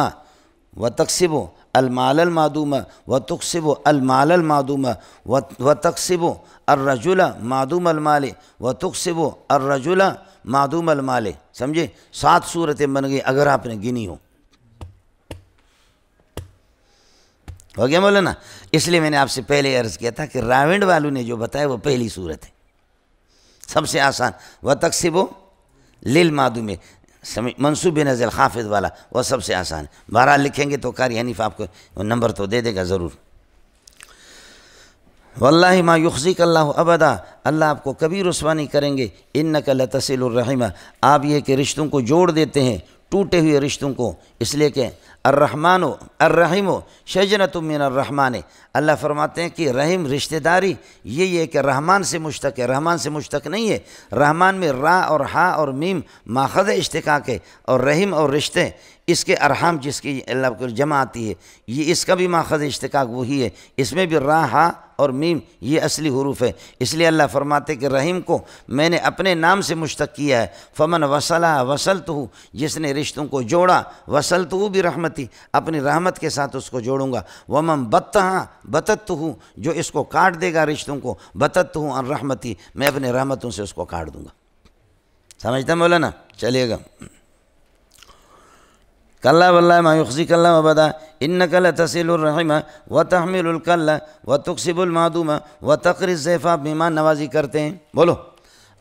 وَتَقْسِبُ الْمَالَ الْمَعْدُومَ وَتُقْسِبُ الْمَالَ الْمَعْدُومَ وَتَقْسِبُ الرَّجُلَ مَعْدُومَ الْمَالِ وَتُقْسِبُ الرَّجُلَ مَعْدُومَ الْمَالِ۔ سمجھے؟ 7 صورتیں بن گئی اگر آپ نے گنی ہو گیا مولانا؟ اس لیے میں نے آپ سے پہلے عرض کیا تھا کہ راونڈ والوں نے جو بتایا وہ پہلی صورت ہے، سب سے آسان۔ وَتَقْسِبُ لِلْمَعْدُومِ منصوب نزل خافض والا، وہ سب سے آسان ہے۔ بہرحال لکھیں گے تو قاری حنیف آپ کو نمبر تو دے دے گا ضرور۔ واللہ ما یخزیک اللہ ابدا، اللہ آپ کو کبھی رسوا نہیں کریں گے۔ انک لتصل الرحم، آپ یہ کہ رشتوں کو جوڑ دیتے ہیں، ٹوٹے ہوئے رشتوں کو، اس لیے کہ الرحمن الرحیم شجرۃ من الرحمن، اللہ فرماتے ہیں کہ رحم رشتہ داری یہ ہے کہ رحمان سے مشتق ہے، رحمان سے مشتق نہیں ہے۔ رحمان میں را اور ہا اور میم ماخذ اشتقاق ہے، اور رحم اور رشتے اس کے ارحام جس کی اللہ کو جمع آتی ہے، یہ اس کا بھی ماخذ اشتقاق وہی ہے، اس میں بھی را ہا اور میم یہ اصلی حروف ہے۔ اس لیے اللہ فرماتے کہ رحیم کو میں نے اپنے نام سے مشتق کیا ہے۔ فمن وصلہ وصلتہ، جس نے رشتوں کو جوڑا، وصلتہ برحمتی، اپنی رحمت کے ساتھ اس کو جوڑوں گا۔ ومن بتہا بتتہ، جو اس کو کاٹ دے گا رشتوں کو، بتتہ عن رحمتی، میں اپنے رحمتوں سے اس کو کاٹ دوں گا۔ سمجھتا مولانا؟ چلیے گا۔ کلا واللہ ما یخزیک اللہ ابدا انک لتصل الرحم وتحمل الکل وتکسب المعدوم وتقری الضیف، آپ مہمان نوازی کرتے ہیں، بولو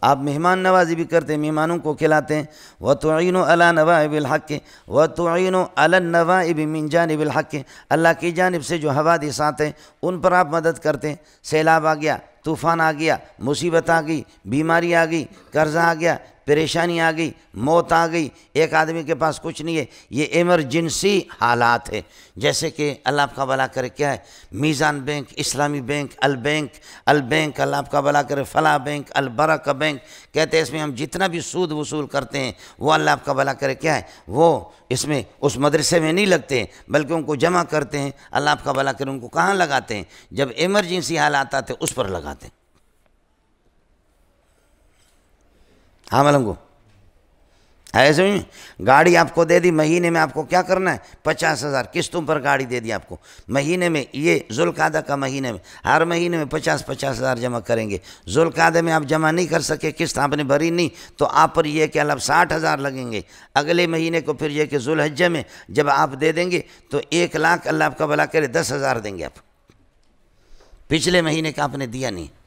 آپ مہمان نوازی بھی کرتے ہیں، مہمانوں کو کھلاتے ہیں۔ وتعین علی نوائب الحق وتعین علی النوائب من جانب الحق، اللہ کی جانب سے جو حوادث آتے ہیں ان پر آپ مدد کرتے ہیں۔ سیلاب آ گیا، طوفان آ گیا، مصیبت آ گئی، بیماری آ گئی، قرضہ آ گیا، پریشانی آ گئی، موت آ گئی، ایک آدمی کے پاس کچھ نہیں ہے، یہ ایمرجنسی حالات ہے۔ جیسے کہ اللہ آپ کا بھلا کرے کیا ہے، میزان بینک، اسلامی بینک، البینک اللہ آپ کا بھلا کرے، فلاح بینک، البرکہ بینک، کہتے ہیں اس میں ہم جتنا بھی سود وصول کرتے ہیں وہ اللہ آپ کا بھلا کرے کیا ہے، وہ اس میں اس مدرسے میں نہیں لگتے ہیں بلکہ ان کو جمع کرتے ہیں۔ اللہ آپ کا بھلا کرے ان کو کہاں لگاتے ہیں؟ جب ایمرجنسی حالات آتے ہیں اس پر لگاتے ہیں۔ ہاں ملنگ کو ایسے ہی گاڑی آپ کو دے دی، مہینے میں آپ کو کیا کرنا ہے؟ 50,000 قسطوں پر گاڑی دے دی آپ کو، مہینے میں یہ ذوالقعدہ کا مہینے میں ہر مہینے میں 50,000 جمع کریں گے۔ ذوالقعدہ میں آپ جمع نہیں کر سکے، قسط آپ نے بھری نہیں، تو آپ پر یہ کہ اللہ 60,000 لگیں گے۔ اگلے مہینے کو پھر یہ کہ ذوالحجہ میں جب آپ دے دیں گے تو 1,00,000 اللہ آپ کا بھلا کرے 10,000 دیں گے آپ، پچھلے مہینے کا آپ نے دیا نہیں۔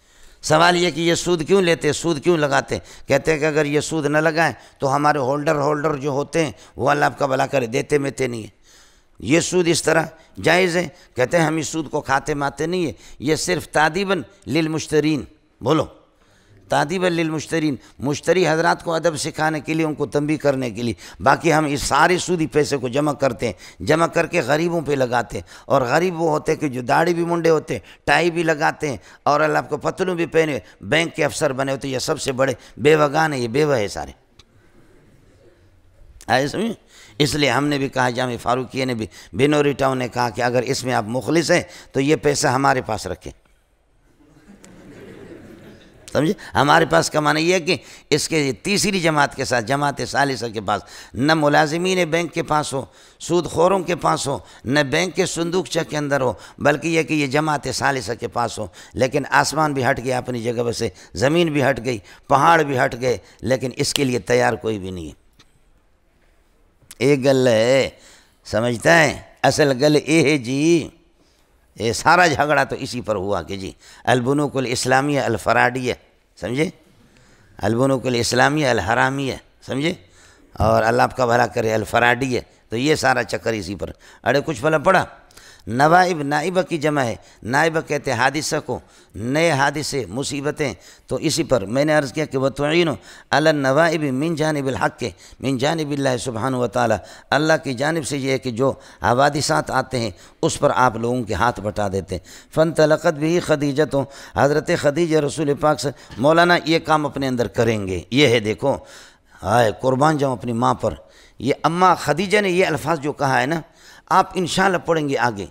سوال یہ کہ یہ سود کیوں لیتے، سود کیوں لگاتے؟ کہتے ہیں کہ اگر یہ سود نہ لگائیں تو ہمارے ہولڈر جو ہوتے ہیں وہ اللہ آپ کا بھلا کرے دیتے میتے نہیں ہیں۔ یہ سود اس طرح جائز ہے؟ کہتے ہیں ہم اس سود کو کھاتے ماتے نہیں ہیں، یہ صرف تادیباً للمشترین، بولو تادیباً للمشترین، مشتری حضرات کو ادب سکھانے کے لیے، ان کو تنبیہ کرنے کے لیے۔ باقی ہم اس سارے سودی پیسے کو جمع کرتے ہیں، جمع کر کے غریبوں پہ لگاتے ہیں، اور غریب وہ ہوتے ہیں کہ جو داڑھی بھی منڈے ہوتے ہیں، ٹائی بھی لگاتے ہیں، اور اللہ آپ کو پتلوں بھی پہنے، بینک کے افسر بنے ہوتے ہیں، یہ سب سے بڑے بیوگان ہیں، یہ بیوہ ہے سارے۔ آئے سمجھیں؟ اس لیے ہم نے بھی کہا، جامع فاروقیہ نے بھی، بنوری ٹاؤن نے کہا کہ اگر اس میں آپ مخلص ہیں تو یہ پیسہ ہمارے پاس رکھیں۔ سمجھے؟ ہمارے پاس کا معنی یہ ہے کہ اس کے تیسری جماعت کے ساتھ، جماعت ثالثہ کے پاس، نہ ملازمین بینک کے پاس ہو، سود خوروں کے پاس ہو، نہ بینک کے صندوقچہ کے اندر ہو، بلکہ یہ کہ یہ جماعت ثالثہ کے پاس ہو۔ لیکن آسمان بھی ہٹ گیا اپنی جگہ سے، زمین بھی ہٹ گئی، پہاڑ بھی ہٹ گئے، لیکن اس کے لیے تیار کوئی بھی نہیں ہے۔ ایک گل ہے، سمجھتا ہے؟ اصل گل یہ ہے جی، یہ سارا جھگڑا تو اسی پر ہوا کہ جی البنوک الاسلامیہ الفراڈیہ، سمجھے؟ البنوک الاسلامیہ الحرامیہ، سمجھے؟ اور اللہ آپ کا بھلا کرے الفراڈیہ، تو یہ سارا چکر اسی پر۔ اڑے کچھ بھلا پڑا، نوائب نائبہ کی جمع ہے، نائبہ کہتے ہیں حادثہ کو، نئے حادثے، مصیبتیں، تو اسی پر میں نے عرض کیا کہ وَتُعِينُ عَلَى النَّوَائِبِ مِن جانب الحق، من جانب اللہ سبحانہ وتعالی، اللہ کی جانب سے یہ ہے کہ جو حوادثات آتے ہیں اس پر آپ لوگوں کے ہاتھ بٹا دیتے ہیں۔ فَانْطَلَقَتْ بِهِ خدیجۃ، حضرت خدیجہ رسول پاک سے، مولانا یہ کام اپنے اندر کریں گے، یہ ہے دیکھو، قربان جاؤں اپنی ماں پر۔ یہ اماں خدیجہ نے یہ الفاظ جو کہا ہے نا، آپ انشاءاللہ پڑھیں گے آگے،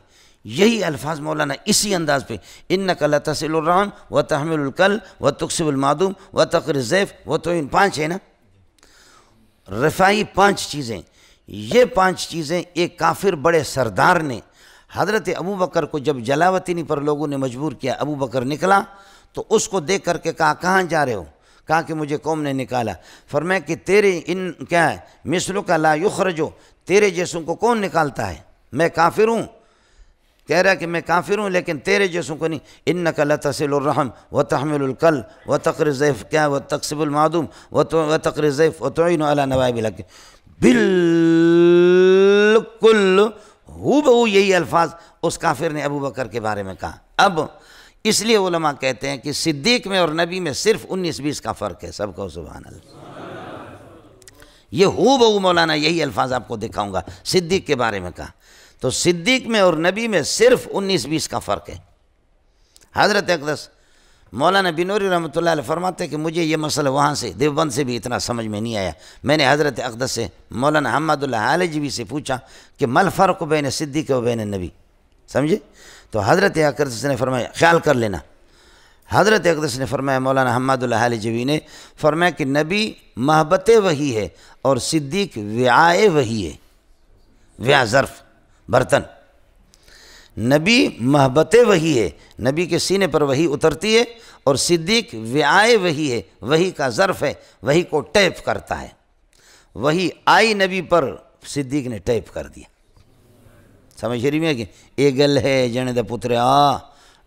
یہی الفاظ مولانا اسی انداز پہ انک لتصل الرحم وتحمل الکل وتکسب المعدوم وتقری الضیف وتعین، 5 ہے نا رفاعی 5 چیزیں. یہ 5 چیزیں ایک کافر بڑے سردار نے حضرت ابو بکر کو جب جلاوطنی پر لوگوں نے مجبور کیا، ابو بکر نکلا تو اس کو دیکھ کر کے کہا کہاں جا رہے ہو؟ کہا کہ مجھے قوم نے نکالا. فرمایا کہ تیرے کیا ہے مثلوں کا لا یخرجو، تیرے جیسوں کو کون نکالتا ہے؟ میں کافر ہوں، کہہ رہا کہ میں کافر ہوں لیکن تیرے جیسوں کو نہیں. انک لتصل الرحم وتحمل الکل وتقری الضیف کیا وتکسب المعدوم وتقری الضیف وتعین علی نوائب الحق. بالکل ہو بہو یہی الفاظ اس کافر نے ابو بکر کے بارے میں کہا. اب اس لیے علماء کہتے ہیں کہ صدیق میں اور نبی میں صرف 19-20 کا فرق ہے. سب کو سبحان اللہ. یہ ہو بہو مولانا یہی الفاظ آپ کو دکھاؤں گا صدیق کے بارے میں کہا. تو صدیق میں اور نبی میں صرف 19-20 کا فرق ہے. حضرت اقدس مولانا بنوری رحمۃ اللہ علیہ فرماتے کہ مجھے یہ مسئلہ وہاں سے دیوبند سے بھی اتنا سمجھ میں نہیں آیا. میں نے حضرت اقدس سے مولانا حماد اللہ حالجوی سے پوچھا کہ مل فرق بین صدیق و بین نبی، سمجھے؟ تو حضرت اقدس نے فرمایا خیال کر لینا. حضرت اقدس نے فرمایا مولانا حماد اللہ حالجوی نے فرمایا کہ نبی محبت وحی ہے اور صدیق وعائے وحی ہے. وعا ظرف برتن. نبی محبت وحی ہے، نبی کے سینے پر وحی اترتی ہے، اور صدیق وعائے وحی ہے، وحی کا ظرف ہے، وحی کو ٹیپ کرتا ہے. وحی آئی نبی پر، صدیق نے ٹیپ کر دیا. سمجھ رہی میں کہ ایک گل ہے جنے دے پترے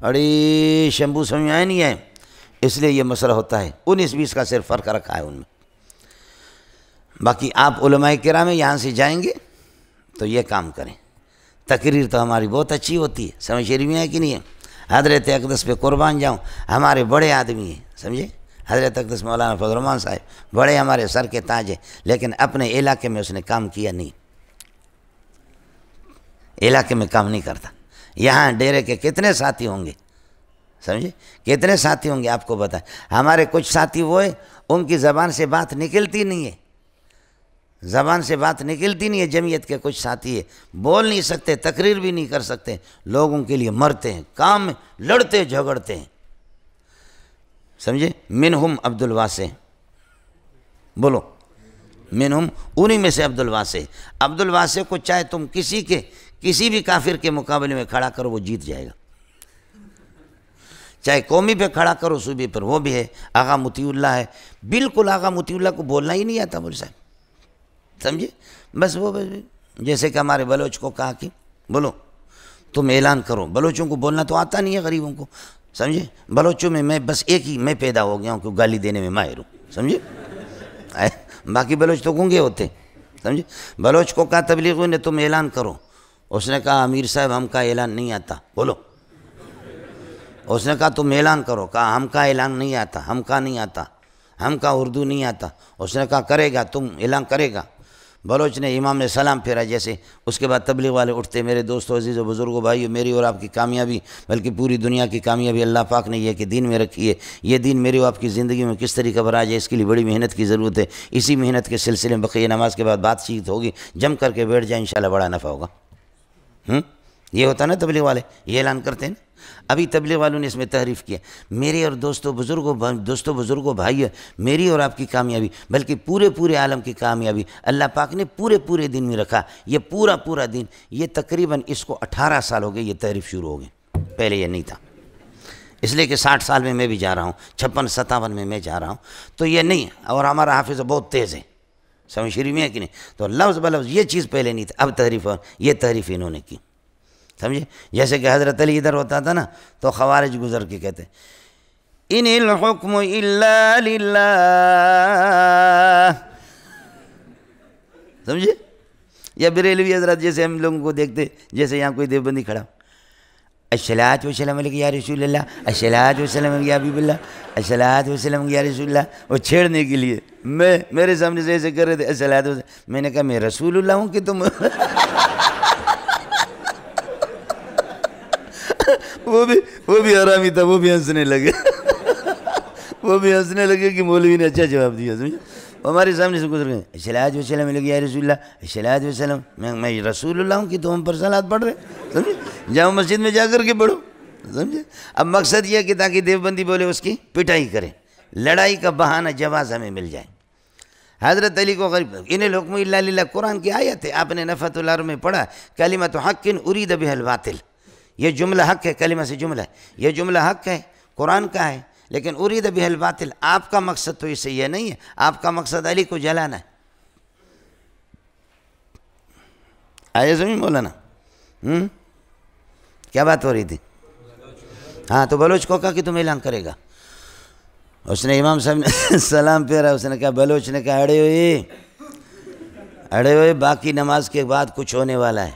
اڑی شمبو سمجھ آئے نہیں ہے. اس لیے یہ مسئلہ ہوتا ہے. 19-20 کا صرف فرق رکھا ہے ان میں. باقی آپ علماء کرام یہاں سے جائیں گے تو یہ کام کریں. تقریر تو ہماری بہت اچھی ہوتی ہے، سمجھ رہی میں ہے کہ نہیں ہے؟ حضرت اقدس پہ قربان جاؤں، ہمارے بڑے آدمی ہیں، سمجھے؟ حضرت اقدس مولانا فضل الرحمان صاحب بڑے ہمارے سر کے تاج ہیں، لیکن اپنے علاقے میں اس نے کام کیا نہیں. علاقے میں کام نہیں کرتا. یہاں ڈیرے کے کتنے ساتھی ہوں گے، سمجھے؟ کتنے ساتھی ہوں گے آپ کو بتائیں. ہمارے کچھ ساتھی وہ ہیں ان کی زبان سے بات نکلتی نہیں ہے، زبان سے بات نکلتی نہیں ہے. جمعیت کے کچھ ساتھی ہیں بول نہیں سکتے، تقریر بھی نہیں کر سکتے، لوگوں کے لیے مرتے ہیں، کام میں لڑتے جھگڑتے ہیں، سمجھے؟ منہم عبد الواسع، بولو منہم، انہی میں سے عبد الواسع. عبد الواسع کو چاہے تم کسی بھی کافر کے مقابلے میں کھڑا کرو وہ جیت جائے گا. چاہے قومی پہ کھڑا کرو، صوبے پر، وہ بھی ہے. آغا مطیع اللہ ہے، بالکل آغا مطیع اللہ کو بولنا ہی نہیں آتا مول صاحب، سمجھے؟ بس وہ جیسے کہ ہمارے بلوچ کو کہا کہ بولو تم اعلان کرو. بلوچوں کو بولنا تو آتا نہیں ہے غریبوں کو، سمجھے؟ بلوچوں میں بس ایک ہی میں پیدا ہو گیا ہوں کہ گالی دینے میں ماہر ہوں، سمجھے؟ باقی بلوچ تو گونگے ہوتے، سمجھے؟ بلوچ کو کہا تبلیغیوں نے تم اعلان کرو. اس نے کہا امیر صاحب ہم کا اعلان نہیں آتا. بولو. اس نے کہا تم اعلان کرو. کہا ہم کا اعلان نہیں آتا، ہم کا نہیں آتا، ہم کا اردو نہیں آتا. اس نے کہا کرے گا، تم اعلان کرے گا. بلوچ نے امام نے سلام پھیرا جیسے. اس کے بعد تبلیغ والے اٹھتے. میرے دوستو عزیز و بزرگوں بھائیو، میری اور آپ کی کامیابی بلکہ پوری دنیا کی کامیابی اللہ پاک نے یہ کہ دین میں رکھی ہے. یہ دین میری اور آپ کی زندگی میں کس طریقہ پر آ جائے اس کے لیے بڑی محنت کی ضرورت ہے. اسی محنت کے سلسلے میں بقیہ نماز کے بعد بات چیت ہوگی، جم کر کے بیٹھ جائیں، انشاءاللہ بڑا نفع ہوگا. یہ ہوتا نا تبلیغ والے یہ اعلان کرتے ہیں. ابھی تبلیغ والوں نے اس میں تحریف کیا. میرے اور دوستوں بزرگوں بھائی، میری اور آپ کی کامیابی بلکہ پورے عالم کی کامیابی اللہ پاک نے پورے دن میں رکھا. یہ پورا دن، یہ تقریباً اس کو 18 سال ہو گئے یہ تحریف شروع ہو گئی. پہلے یہ نہیں تھا، اس لیے کہ 60 سال میں بھی جا رہا ہوں، 56-57 میں جا رہا ہوں. تو یہ نہیں. اور ہمارا حافظ بہت تیز ہے، سمجھ رہی میں ہے کہ نہیں؟ تو لفظ بلفظ یہ چیز پہلے نہیں تھا. اب تحریف، یہ تحریف انہوں نے کی، سمجھے؟ جیسے کہ حضرت علی ادھر ہوتا تھا نا تو خوارج گزر کے کہتے ان الحکم الا للہ، سمجھے؟ یا بریلوی حضرت جیسے ہم لوگوں کو دیکھتے، جیسے یہاں کوئی دیوبندی کھڑا، الصلاۃ والسلام علیک یا رسول اللہ، الصلاۃ والسلام علیک یا حبیب اللہ، الصلاۃ والسلام علیک یا رسول اللہ. وہ چھیڑنے کے لیے میرے سامنے سے ایسے کر رہے تھے الصلاۃ والسلام. میں نے کہا میں رسول اللہ ہوں کہ تم وہ بھی حرامی تھا. وہ بھی ہنسنے لگے کہ مولوی نے اچھا جواب دیا. سمجھے؟ ہمارے سامنے سے گزر گئے، الصلاۃ والسلام علیک یا رسول اللہ، الصلاۃ والسلام. میں رسول اللہ ہوں کہ تم ہم پر صلاۃ پڑھ رہے، سمجھے؟ جاؤ مسجد میں جا کر کے پڑھو، سمجھے؟ اب مقصد یہ کہ تاکہ دیوبندی بولے اس کی پٹائی کرے، لڑائی کا بہانہ جواز ہمیں مل جائے۔ حضرت علی کو غریب ان الحکم الا للہ قرآن کی آیت ہے، آپ نے نفحۃ الارض میں پڑھا کلمۃ حق ارید بها الباطل، یہ جملہ حق ہے، کلمہ سے جملہ ہے، یہ جملہ حق ہے، قرآن کا ہے، لیکن ارید بها الباطل، آپ کا مقصد تو اس سے یہ نہیں ہے، آپ کا مقصد علی کو جلانا ہے۔ آئے سمجھ مولانا؟ کیا بات ہو رہی تھی؟ ہاں تو بلوچ کو کہا کہ تم اعلان کرے گا، اس نے امام صاحب نے سلام پھیرا، اس نے کہا، بلوچ نے کہا اڑے ہوئے باقی نماز کے بعد کچھ ہونے والا ہے،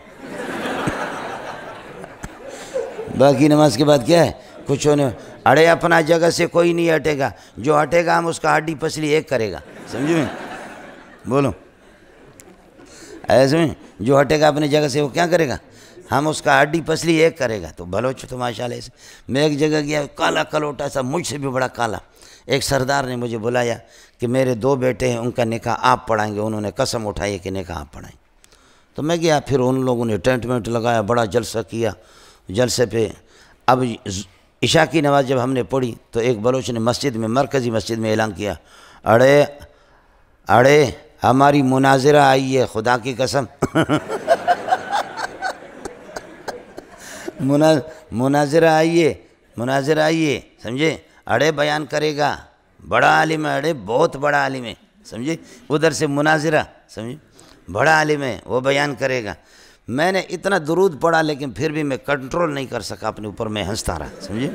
باقی نماز کے بعد کیا ہے؟ کچھ ہونے، اڑے اپنا جگہ سے کوئی نہیں ہٹے گا، جو ہٹے گا ہم اس کا ہڈی پسلی ایک کرے گا، سمجھو میں بولو ایسے میں، جو ہٹے گا اپنی جگہ سے وہ کیا کرے گا؟ ہم اس کا ہڈی پسلی ایک کرے گا۔ تو بلوچ تو ماشاءاللہ سے، میں ایک جگہ گیا، کالا کلوٹا سا، مجھ سے بھی بڑا کالا، ایک سردار نے مجھے بلایا کہ میرے 2 بیٹے ہیں، ان کا نکاح آپ پڑھائیں گے، انہوں نے قسم اٹھائی کہ نکاح آپ پڑھائیں۔ تو میں گیا، پھر ان لوگوں نے ٹینٹ وینٹ لگایا، بڑا جلسہ کیا، جلسے پہ اب عشاء کی نماز جب ہم نے پڑھی تو ایک بلوچ نے مسجد میں، مرکزی مسجد میں اعلان کیا، اڑے ہماری مناظرہ آئی ہے، خدا کی قسم مناظرہ آئیے، سمجھے؟ اڑے بیان کرے گا، بڑا عالم ہے، اڑے بہت بڑا عالم ہے، سمجھے؟ ادھر سے مناظرہ، سمجھے؟ بڑا عالم ہے، وہ بیان کرے گا۔ میں نے اتنا درود پڑھا لیکن پھر بھی میں کنٹرول نہیں کر سکا اپنے اوپر، میں ہنستا رہا، سمجھے؟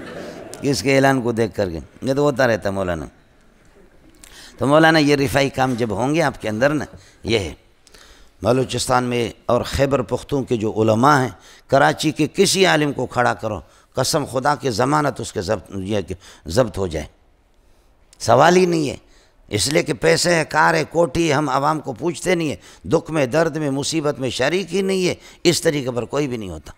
اس کے اعلان کو دیکھ کر کے یہ تو ہوتا رہتا مولانا۔ تو مولانا یہ رفائی کام جب ہوں گے آپ کے اندر نا، یہ ہے بلوچستان میں اور خیبر پختون کے جو علماء ہیں، کراچی کے کسی عالم کو کھڑا کرو، قسم خدا کی ضمانت اس کے ضبط ہو جائے، سوال ہی نہیں ہے، اس لیے کہ پیسے ہے، کار ہے، کوٹھی ہے، ہم عوام کو پوچھتے نہیں ہیں، دکھ میں، درد میں، مصیبت میں شریک ہی نہیں ہے، اس طریقے پر کوئی بھی نہیں ہوتا۔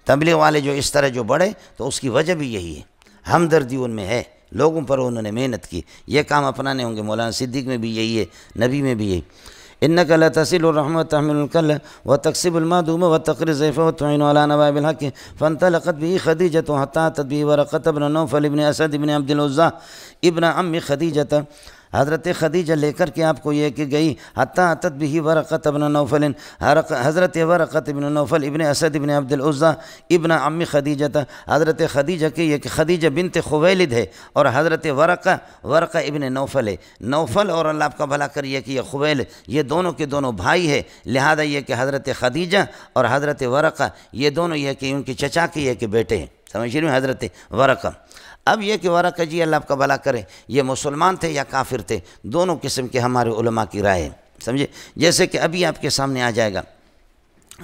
تبلیغ والے جو اس طرح جو بڑھے تو اس کی وجہ بھی یہی ہے، ہمدردی ان میں ہے، لوگوں پر انہوں نے محنت کی، یہ کام اپنانے ہوں گے۔ مولانا صدیق میں بھی یہی ہے، نبی میں بھی یہی، انک لتصل الرحم وتحمل الکل وتکسب المعدوم وتقری الضیف وتعین علی نوائب الحق فانطلقت به خدیجۃ حتی اتت به ورقۃ بن نوفل ابن اسد ابن عبد العزیٰ ابن عم خدیجۃ، حضرت خدیجہ لے کر کے آپ کو یہ کہ گئی، حتیٰ اتت به ورقۃ ابن نوفل، حضرت ورقۃ ابن نوفل ابن اسد ابن عبد العزیٰ ابن عم خدیجہ، حضرت خدیجہ کے یہ کہ خدیجہ بنت خویلد ہے، اور حضرت ورقہ ابن نوفل ہے، نوفل اور اللہ آپ کا بھلا کریے کہ یہ خویلد، یہ دونوں کے دونوں بھائی ہے، لہذا یہ کہ حضرت خدیجہ اور حضرت ورقہ یہ دونوں یہ کہ ان کے چچا کے یہ کہ بیٹے ہیں، سمجھ رہے ہیں؟ حضرت ورقہ، اب یہ کہ ورقہ جی اللہ آپ کا بھلا کرے، یہ مسلمان تھے یا کافر تھے، دونوں قسم کے ہمارے علماء کی رائے ہے، سمجھے؟ جیسے کہ ابھی آپ کے سامنے آ جائے گا،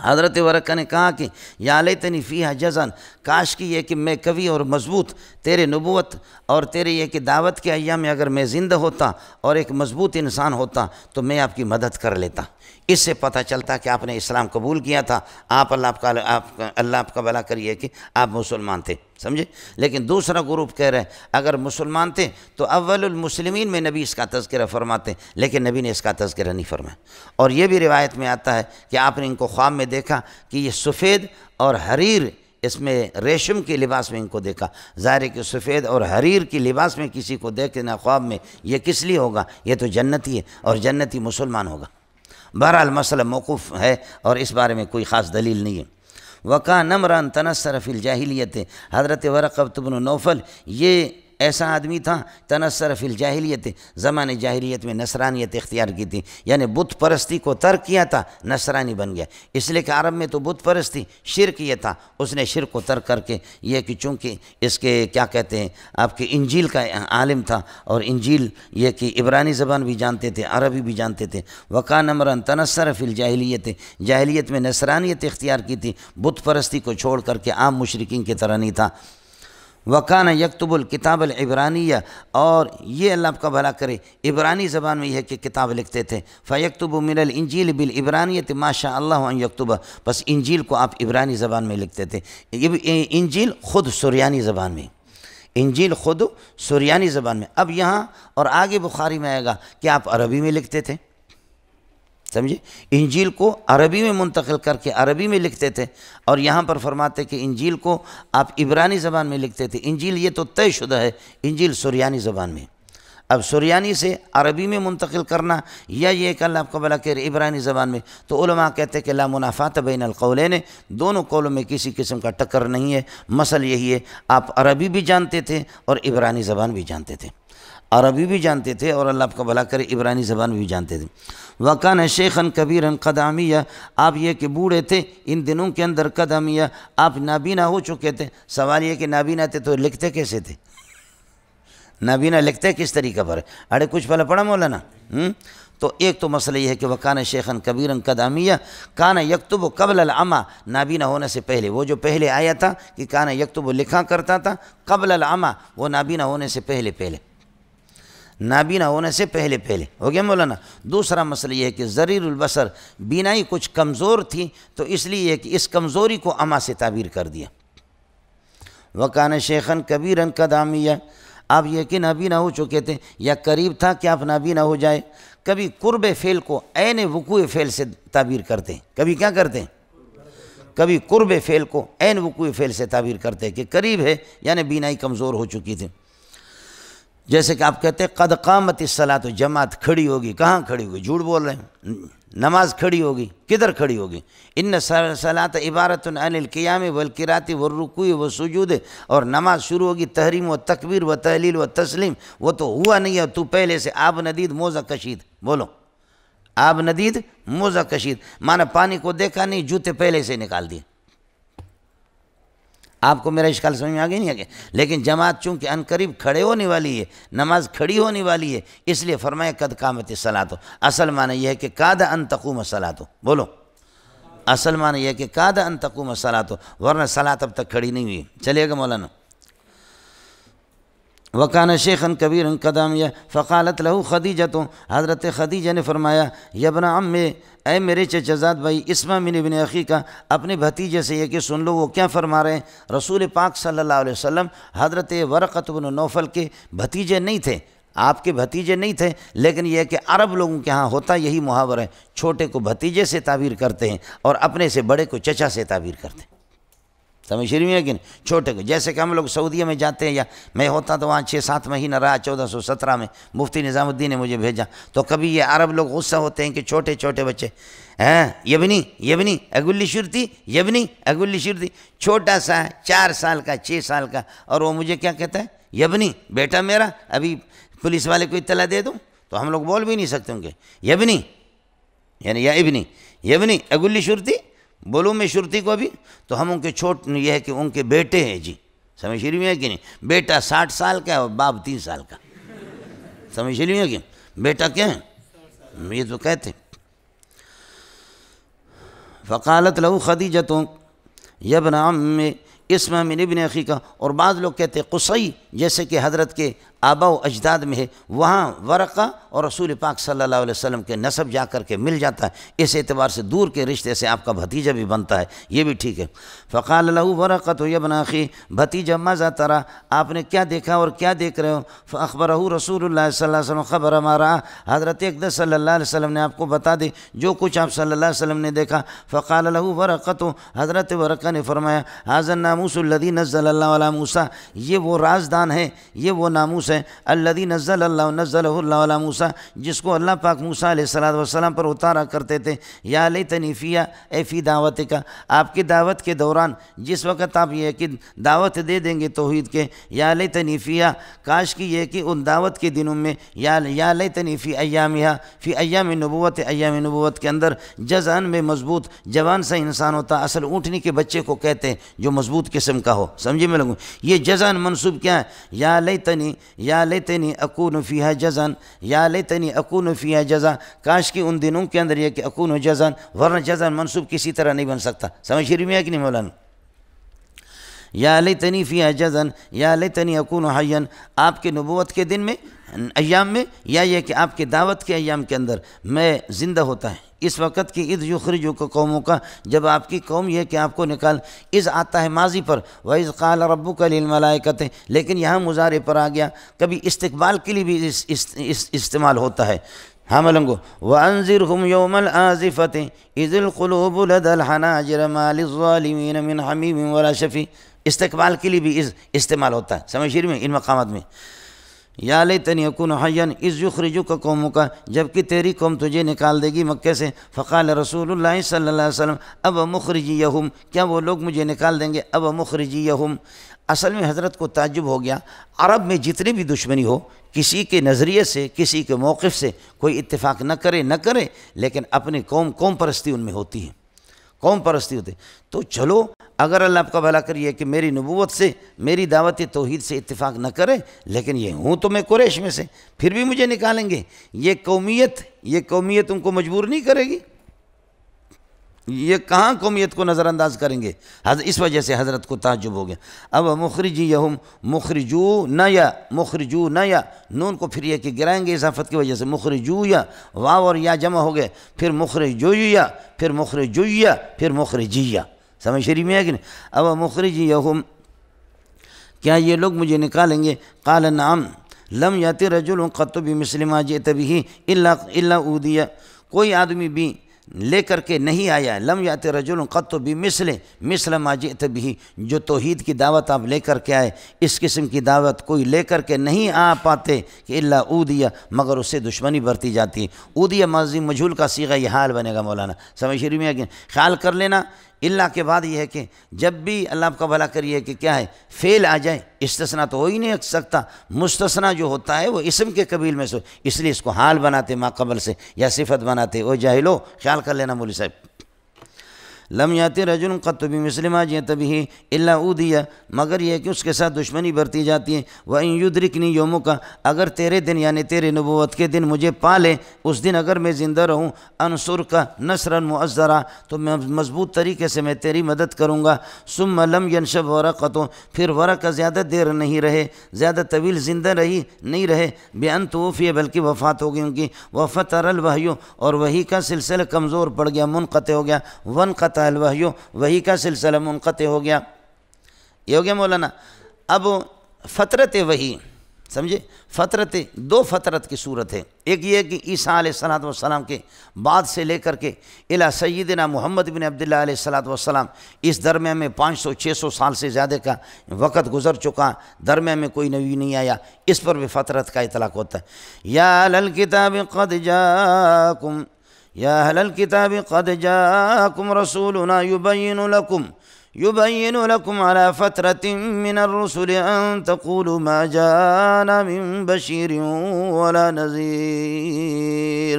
حضرت ورقہ نے کہا کہ یا لیتنی فیہا جزن، کاش کی یہ کہ میں قوی اور مضبوط تیرے نبوت اور تیرے یہ کہ دعوت کے ایام میں اگر میں زندہ ہوتا اور ایک مضبوط انسان ہوتا تو میں آپ کی مدد کر لیتا۔ اس سے پتہ چلتا کہ آپ نے اسلام قبول کیا تھا، اللہ آپ کا بھلا کریے کہ آپ مسلمان تھے، سمجھے؟ لیکن دوسرا گروپ کہہ رہے ہیں اگر مسلمان تھے تو اول المسلمین میں نبی اس کا تذکرہ فرماتے، لیکن نبی نے اس کا تذکرہ نہیں فرمایا۔ اور یہ بھی روایت میں آتا ہے کہ آپ نے ان کو خواب میں دیکھا کہ یہ سفید اور حریر، اس میں ریشم کے لباس میں ان کو دیکھا، ظاہر ہے کہ سفید اور حریر کی لباس میں کسی کو دیکھنا خواب میں یہ کس لیے ہوگا؟ یہ تو جنتی ہے اور جنتی مسلمان ہوگا۔ بہرحال مسئلہ موقوف ہے اور اس بارے میں کوئی خاص دلیل نہیں ہے۔ وَكَانَ امْرًا تَنَصَّرَ فِي الْجَاهِلِيَّةِ، حضرت ورقہ بن نوفل یہ ایسا آدمی تھا، تنصر فی الجاہلیت، زمان جاہلیت میں نصرانیت اختیار کی تھی، یعنی بت پرستی کو ترک کیا تھا، نصرانی بن گیا، اس لیے کہ عرب میں تو بت پرستی شرک یہ تھا، اس نے شرک کو ترک کر کے یہ کہ چونکہ اس کے کیا کہتے ہیں آپ کے انجیل کا عالم تھا، اور انجیل یہ کہ عبرانی زبان بھی جانتے تھے، عربی بھی جانتے تھے۔ وَكَانَ امْرًا تَنَصَّرَ فِي الْجَاهِلِيَّةِ، جاہلیت میں نصرانیت اختیار کی تھی، بت پرستی کو چھوڑ کر کے عام مشرکین کی طرح نہیں تھا۔ وَكَانَ يَكْتُبُ الْكِتَابَ الْعِبْرَانِيَّ، اور یہ اللہ آپ کا بھلا کرے عبرانی زبان میں یہ کہ کتاب لکھتے تھے، فَيَكْتُبُ مِنَ الْإِنْجِيلِ بِالْعِبْرَانِيَّةِ مَا شَاءَ اللَّهُ أَنْ يَكْتُبَ، بس انجیل کو آپ عبرانی زبان میں لکھتے تھے۔ یہ انجیل خود سریانی زبان میں، انجیل خود سریانی زبان میں۔ اب یہاں اور آگے بخاری میں آئے گا کہ آپ عربی میں لکھتے تھے، سمجھے؟ انجیل کو عربی میں منتقل کر کے عربی میں لکھتے تھے، اور یہاں پر فرماتے کہ انجیل کو آپ عبرانی زبان میں لکھتے تھے۔ انجیل یہ تو طے شدہ ہے، انجیل سریانی زبان میں۔ اب سریانی سے عربی میں منتقل کرنا یا یہ کہ اللہ آپ کو بلا کہ عبرانی زبان میں، تو علماء کہتے ہیں کہ لا منافات بین القولین، دونوں قولوں میں کسی قسم کا ٹکر نہیں ہے۔ مسئلہ یہی ہے آپ عربی بھی جانتے تھے اور عبرانی زبان بھی جانتے تھے، عربی بھی جانتے تھے اور اللہ آپ کو بھلا کرے عبرانی زبان بھی جانتے تھے۔ وَكَانَ شَيْخًا كَبِيرًا قَدْ عَمِيَّ، آپ یہ کہ بوڑھے تھے ان دنوں کے اندر، قد عمیہ آپ نابینا ہو چکے تھے۔ سوال یہ کہ نابینا تھے تو لکھتے کیسے تھے؟ نابینا لکھتے کس طریقہ پر ہے؟ اڑے کچھ پہلے پڑھا مولانا؟ تو ایک تو مسئلہ یہ ہے کہ وَكَانَ شَيْخًا كَبِيرًا قَدْ عَمِيَّ كَانَ يَكْتُبُ قَبْلَ الْعَمَى، نابینا ہونے سے پہلے، وہ جو پہلے آیا تھا کہ کان یکتب لکھا کرتا تھا قبل العمى، وہ نابینا ہونے سے پہلے نابینا ہونے سے پہلے ہو گیا مولانا۔ دوسرا مسئلہ یہ ہے کہ ضریر البصر، بینائی کچھ کمزور تھی تو اس لیے کہ اس کمزوری کو عمى سے تعبیر کر دیا۔ وَكَانَ شَيْخًا كَبِيرًا قَدْ عَمِيَّ، آپ یہ کہ نابینا ہو چکے تھے یا قریب تھا کہ آپ نابینا ہو جائے۔ کبھی قرب فعل کو عین وقوع فعل سے تعبیر کرتے ہیں، کبھی کیا کرتے ہیں؟ کبھی قرب فعل کو عین وقوع فعل سے تعبیر کرتے ہیں کہ قریب ہے، یعنی بینائی کمزور ہو چکی تھی۔ جیسے کہ آپ کہتے ہیں قد قامت الصلاۃ، جماعت کھڑی ہوگی، کہاں کھڑی ہوگی؟ جھوٹ بول رہے ہیں، نماز کھڑی ہوگی، کدھر کھڑی ہوگی؟ ان الصلاۃ عبارۃ عن القیام والقراءۃ والرکوع والسجود، اور نماز شروع ہوگی تحریم و تکبیر و تحلیل و تسلیم، وہ تو ہوا نہیں ہے، تو پہلے سے آب ندید موزہ کشید، بولو آب ندید موزہ کشید، مانا پانی کو دیکھا نہیں، جوتے پہلے سے نکال دیے۔ آپ کو میرا اشکال سمجھ میں آگے نہیں آگے؟ لیکن جماعت چونکہ ان قریب کھڑے ہونے والی ہے، نماز کھڑی ہونے والی ہے، اس لیے فرمایا قد قامت الصلاۃ۔ اصل معنی یہ ہے کہ کاد ان تقوم الصلاۃ، بولو اصل معنی یہ ہے کہ کاد ان تقوم الصلاۃ، ورنہ صلاۃ اب تک کھڑی نہیں ہوئی۔ چلیے گا مولانا۔ وَكَانَ شَيْخًا كَبِيرًا قَدْ عَمِيَّ فَقَالَتْ لَهُ خَدِیجَةُ، حضرت خدیجہ نے فرمایا یا ابن عم، اے میرے چچا زاد بھائی، اسمع من ابن اخی کا، اپنے بھتیجے سے یہ کہ سن لو وہ کیا فرما رہے ہیں۔ رسول پاک صلی اللہ علیہ وسلم حضرت ورقۃ بن نوفل کے بھتیجے نہیں تھے، آپ کے بھتیجے نہیں تھے، لیکن یہ کہ عرب لوگوں کے ہاں ہوتا یہی محاور ہے، چھوٹے کو بھتیجے سے تعبیر کرتے ہیں اور اپنے سے بڑے کو چچا سے تعبیر کرتے ہیں۔ سمجھ رہی ہیں کہ نہیں؟ چھوٹے کو، جیسے کہ ہم لوگ سعودیہ میں جاتے ہیں، یا میں ہوتا تو وہاں 6-7 مہینہ رہا، 1417 میں مفتی نظام الدین نے مجھے بھیجا، تو کبھی یہ عرب لوگ غصہ ہوتے ہیں کہ چھوٹے چھوٹے بچے یبنی اگلی شرطی، یبنی اگلی شرطی، چھوٹا سا 4 سال کا 6 سال کا، اور وہ مجھے کیا کہتا ہے؟ یبنی، بیٹا میرا، ابھی پولیس والے کو اطلاع دے دوں تو ہم لوگ بول بھی نہیں سکتے ہوں گے یبنی، یعنی یا ابنی، یبنی اگلی شرطی، بولوں میں شرطی کو بھی، تو ہم ان کے چھوٹ یہ ہے کہ ان کے بیٹے ہیں جی، سمجھ رہی ہے کہ نہیں؟ بیٹا 60 سال کا ہے اور باپ 3 سال کا، سمجھ رہی ہے کہ بیٹا کیا ہے؟ یہ تو کہتے۔ فقالت له خدیجۃ یا ابن عم اسمع من ابن اخی کا، اور بعض لوگ کہتے قصی، جیسے کہ حضرت کے آبا و اجداد میں ہے، وہاں ورقہ اور رسول پاک صلی اللہ علیہ وسلم کے نسب جا کر کے مل جاتا ہے، اس اعتبار سے دور کے رشتے سے آپ کا بھتیجا بھی بنتا ہے، یہ بھی ٹھیک ہے۔ فقال له ورقۃ یا ابن اخی، بھتیجا ماذا ترى، آپ نے کیا دیکھا اور کیا دیکھ رہے ہو؟ فاخبرہ رسول اللہ صلی اللہ علیہ وسلم خبر ما رأى، حضرت اقدس صلی اللہ علیہ وسلم نے آپ کو بتا دی جو کچھ آپ صلی اللہ علیہ وسلم نے دیکھا۔ فقال له ورقۃ، حضرت ورقہ نے فرمایا ھذا الناموس الذي نزل اللہ علی موسیٰ، یہ وہ رازدان ہے، یہ وہ ناموس ہے، الذي نزلہ اللہ علی موسیٰ، جس کو اللہ پاک موسیٰ علیہ السلام پر اتارا کرتے تھے۔ یا لیتنی فیہا، اے فی دعوتک، آپ کی دعوت کے دوران، جس وقت آپ یہ کہ دعوت دے دیں گے توحید کے، یا لیتنی فیہا، کاش کی یہ کہ ان دعوت کے دنوں میں، یا لیتنی فی ایامہا، فی ایام نبوت، ایام نبوت کے اندر جزعن میں مضبوط جوان سا انسان ہوتا، اصل اونٹنی کے بچے کو کہتے ہیں جو مضبوط قسم کا ہو، سمجھے میں لگوں؟ یہ جزعن منصوب کیا ہے؟ یا لیتنی اکون فیہا جزعن، یا لیتنی اکون فیہا جزع، کاش کی ان دنوں کے اندر یہ کہ اکون جزعن، ورنہ جزعن منصوب کسی طرح نہیں بن سکتا، سمجھ رہی ہے کہ نہیں مولانا؟ یا لیتنی فیہا جزعن، یا لیتنی اکون حیا، آپ کے نبوت کے دن میں، ایام میں، یا یہ کہ آپ کے دعوت کے ایام کے اندر میں زندہ ہوتا ہے، اس وقت کی اذ یخرجک قوموں کا، جب آپ کی قوم یہ کہ آپ کو نکال، اذ آتا ہے ماضی پر، وَإِذْ قَالَ رَبُّكَ لِلْمَلَائِكَةِ، لیکن یہاں مضارع پر آ گیا، کبھی استقبال کے لیے بھی استعمال ہوتا ہے، ہاں ملنگو وَأَنذِرْهُمْ يَوْمَ الْآزِفَةِ إِذِ الْقُلُوبُ لَدَى الْحَنَاجِرِ مَا لِلظَّالِمِينَ مِنْ حَمِيمٍ وَلَا شَفِيعٍ۔ استقبال کے لیے بھی استعمال ہوتا ہے سمجھ میں ان مقامات میں۔ یا لیتنی اکون حیا اذ یخرجک قومک، جبکہ تیری قوم تجھے نکال دے گی مکے سے۔ فقال رسول اللہ صلی اللہ علیہ وسلم اب مخرجیہم، کیا وہ لوگ مجھے نکال دیں گے؟ اب مخرجیہم۔ اصل میں حضرت کو تعجب ہو گیا، عرب میں جتنی بھی دشمنی ہو، کسی کے نظریے سے کسی کے موقف سے کوئی اتفاق نہ کرے لیکن اپنی قوم پرستی ان میں ہوتی ہے، قوم پرستی ہوتی ہے۔ تو چلو اگر اللہ آپ کا بھلا کریے کہ میری نبوت سے میری دعوت توحید سے اتفاق نہ کرے، لیکن یہ ہوں تو میں قریش میں سے، پھر بھی مجھے نکالیں گے، یہ قومیت ان کو مجبور نہیں کرے گی، یہ کہاں قومیت کو نظر انداز کریں گے؟ اس وجہ سے حضرت کو تعجب ہو گیا۔ اب مخرجیہم، مخرجو یا نون کو پھر یہ کہ گرائیں گے اضافت کی وجہ سے، مخرجو یا واو اور یا جمع ہو گئے، پھر مخرجویا، پھر مخرجویا، پھر مخرجیہ، سمجھ شریف میں ہے کہ نہیں؟ اب مخرجیہم، کیا یہ لوگ مجھے نکالیں گے؟ قال نعم لم یاتی رجل قط بمثل ما جئت به الا اودی، کوئی آدمی بھی لے کر کے نہیں آیا، لم یات رجل قط بمثل ما جئت به، جو توحید کی دعوت آپ لے کر کے آئے، اس قسم کی دعوت کوئی لے کر کے نہیں آ پاتے کہ الا اودیہ، مگر اس سے دشمنی برتی جاتی ہے۔ اودیہ ماضی مجہول کا صیغہ یہ حال بنے گا مولانا، سمجھ شریف میں ہے کہ خیال کر لینا۔ اللہ کے بعد یہ ہے کہ جب بھی اللہ آپ کا بھلا کریے کہ کیا ہے فعل آ جائے، استثناء تو ہو ہی نہیں سکتا، مستثنیٰ جو ہوتا ہے وہ اسم کے قبیل میں سے، اس لیے اس کو حال بناتے ما قبل سے یا صفت بناتے۔ او جاہلو، خیال کر لینا مولوی صاحب۔ لم یاتی رجل قط بمثل ما جئت به الا اودی، مگر یہ کہ اس کے ساتھ دشمنی برتی جاتی ہے۔ وَإِن يُدْرِكْنِي يَوْمُكَ، اگر تیرے دن یعنی تیرے نبوت کے دن مجھے پالے، اس دن اگر میں زندہ رہوں، انصرک نصرا مؤزرا، تو میں مضبوط طریقے سے میں تیری مدد کروں گا۔ ثم لم ينشب ورقۃ، پھر ورقہ زیادہ دیر نہیں رہے، زیادہ طویل زندہ نہیں رہے، بأن توفی، بلکہ وفات ہو گئی ان کی۔ وفتر الوحی، اور وحی کا سلسلہ کمزور پڑ گیا، منقطع ہو گیا۔ وانقطع الوحی، وحی کا سلسلہ منقطع ہو گیا۔ یہ ہو گیا مولانا۔ اب فترت وحی سمجھے، فترت دو فترت کی صورت ہے، ایک یہ کہ عیسیٰ علیہ السلام کے بعد سے لے کر کے الی سیدنا محمد بن عبداللہ علیہ السلام، اس درمیان میں 500-600 سال سے زیادہ کا وقت گزر چکا، درمیان میں کوئی نبی نہیں آیا، اس پر بھی فترت کا اطلاق ہوتا ہے۔ یا اہل الکتاب قد جاءکم، یا اہل الکتاب قد جاءکم رسولنا يبين لكم على فترة من الرسل أن تقولوا ما جاءنا من بشير ولا نذير۔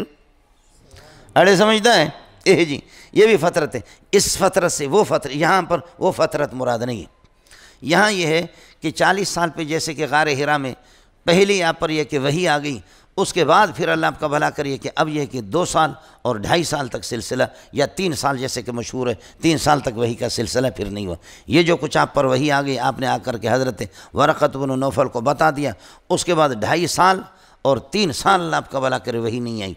اڑے سمجھتا ہے؟ جی یہ بھی فترت ہے، اس فترت سے وہ فترت، یہاں پر وہ فترت مراد نہیں ہے، یہاں یہ ہے کہ 40 سال پہ جیسے کہ غار حرا میں پہلی یہاں پر یہ کہ وحی آ گئی، اس کے بعد پھر اللہ آپ کا بھلا کریے کہ اب یہ کہ 2 سال اور 2.5 سال تک سلسلہ، یا 3 سال جیسے کہ مشہور ہے، 3 سال تک وحی کا سلسلہ پھر نہیں ہوا۔ یہ جو کچھ آپ پر وحی آ گئی، آپ نے آ کر کے حضرت ورقۃ بن نوفل کو بتا دیا، اس کے بعد 2.5 سال اور 3 سال اللہ آپ کا بھلا کرے وحی نہیں آئی۔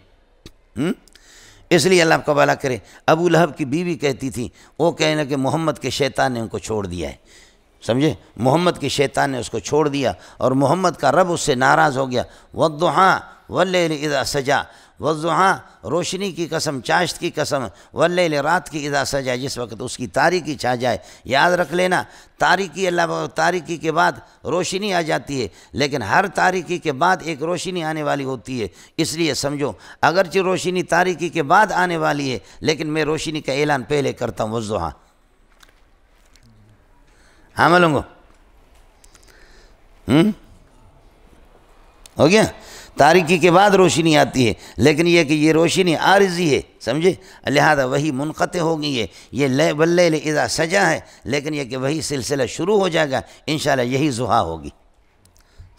اس لیے اللہ آپ کا بھلا کرے، ابو لہب کی بیوی کہتی تھی، وہ کہنے لگے کہ محمد کے شیطان نے ان کو چھوڑ دیا ہے، سمجھے، محمد کی شیطان نے اس کو چھوڑ دیا، اور محمد کا رب اس سے ناراض ہو گیا۔ والضحیٰ واللیل اذا سجا، والضحیٰ روشنی کی قسم، چاشت کی قسم، واللیل رات کی اذا سجا، جس وقت اس کی تاریکی چھا جائے۔ یاد رکھ لینا، تاریکی کے بعد روشنی آ جاتی ہے، لیکن ہر تاریکی کے بعد ایک روشنی آنے والی ہوتی ہے، اس لیے سمجھو اگرچہ روشنی تاریکی کے بعد آنے والی ہے، لیکن میں روشنی کا اعلان پہلے کرتا ہوں۔ والضحیٰ، ہاں ملوں گو، ہو گیا، تاریکی کے بعد روشنی آتی ہے، لیکن یہ کہ یہ روشنی عارضی ہے، سمجھے، لہذا وہی منقطع ہو گئی ہے۔ یہ واللیل اذا سجا ہے، لیکن یہ کہ وہی سلسلہ شروع ہو جائے گا انشاءاللہ، یہی ضحیٰ ہوگی،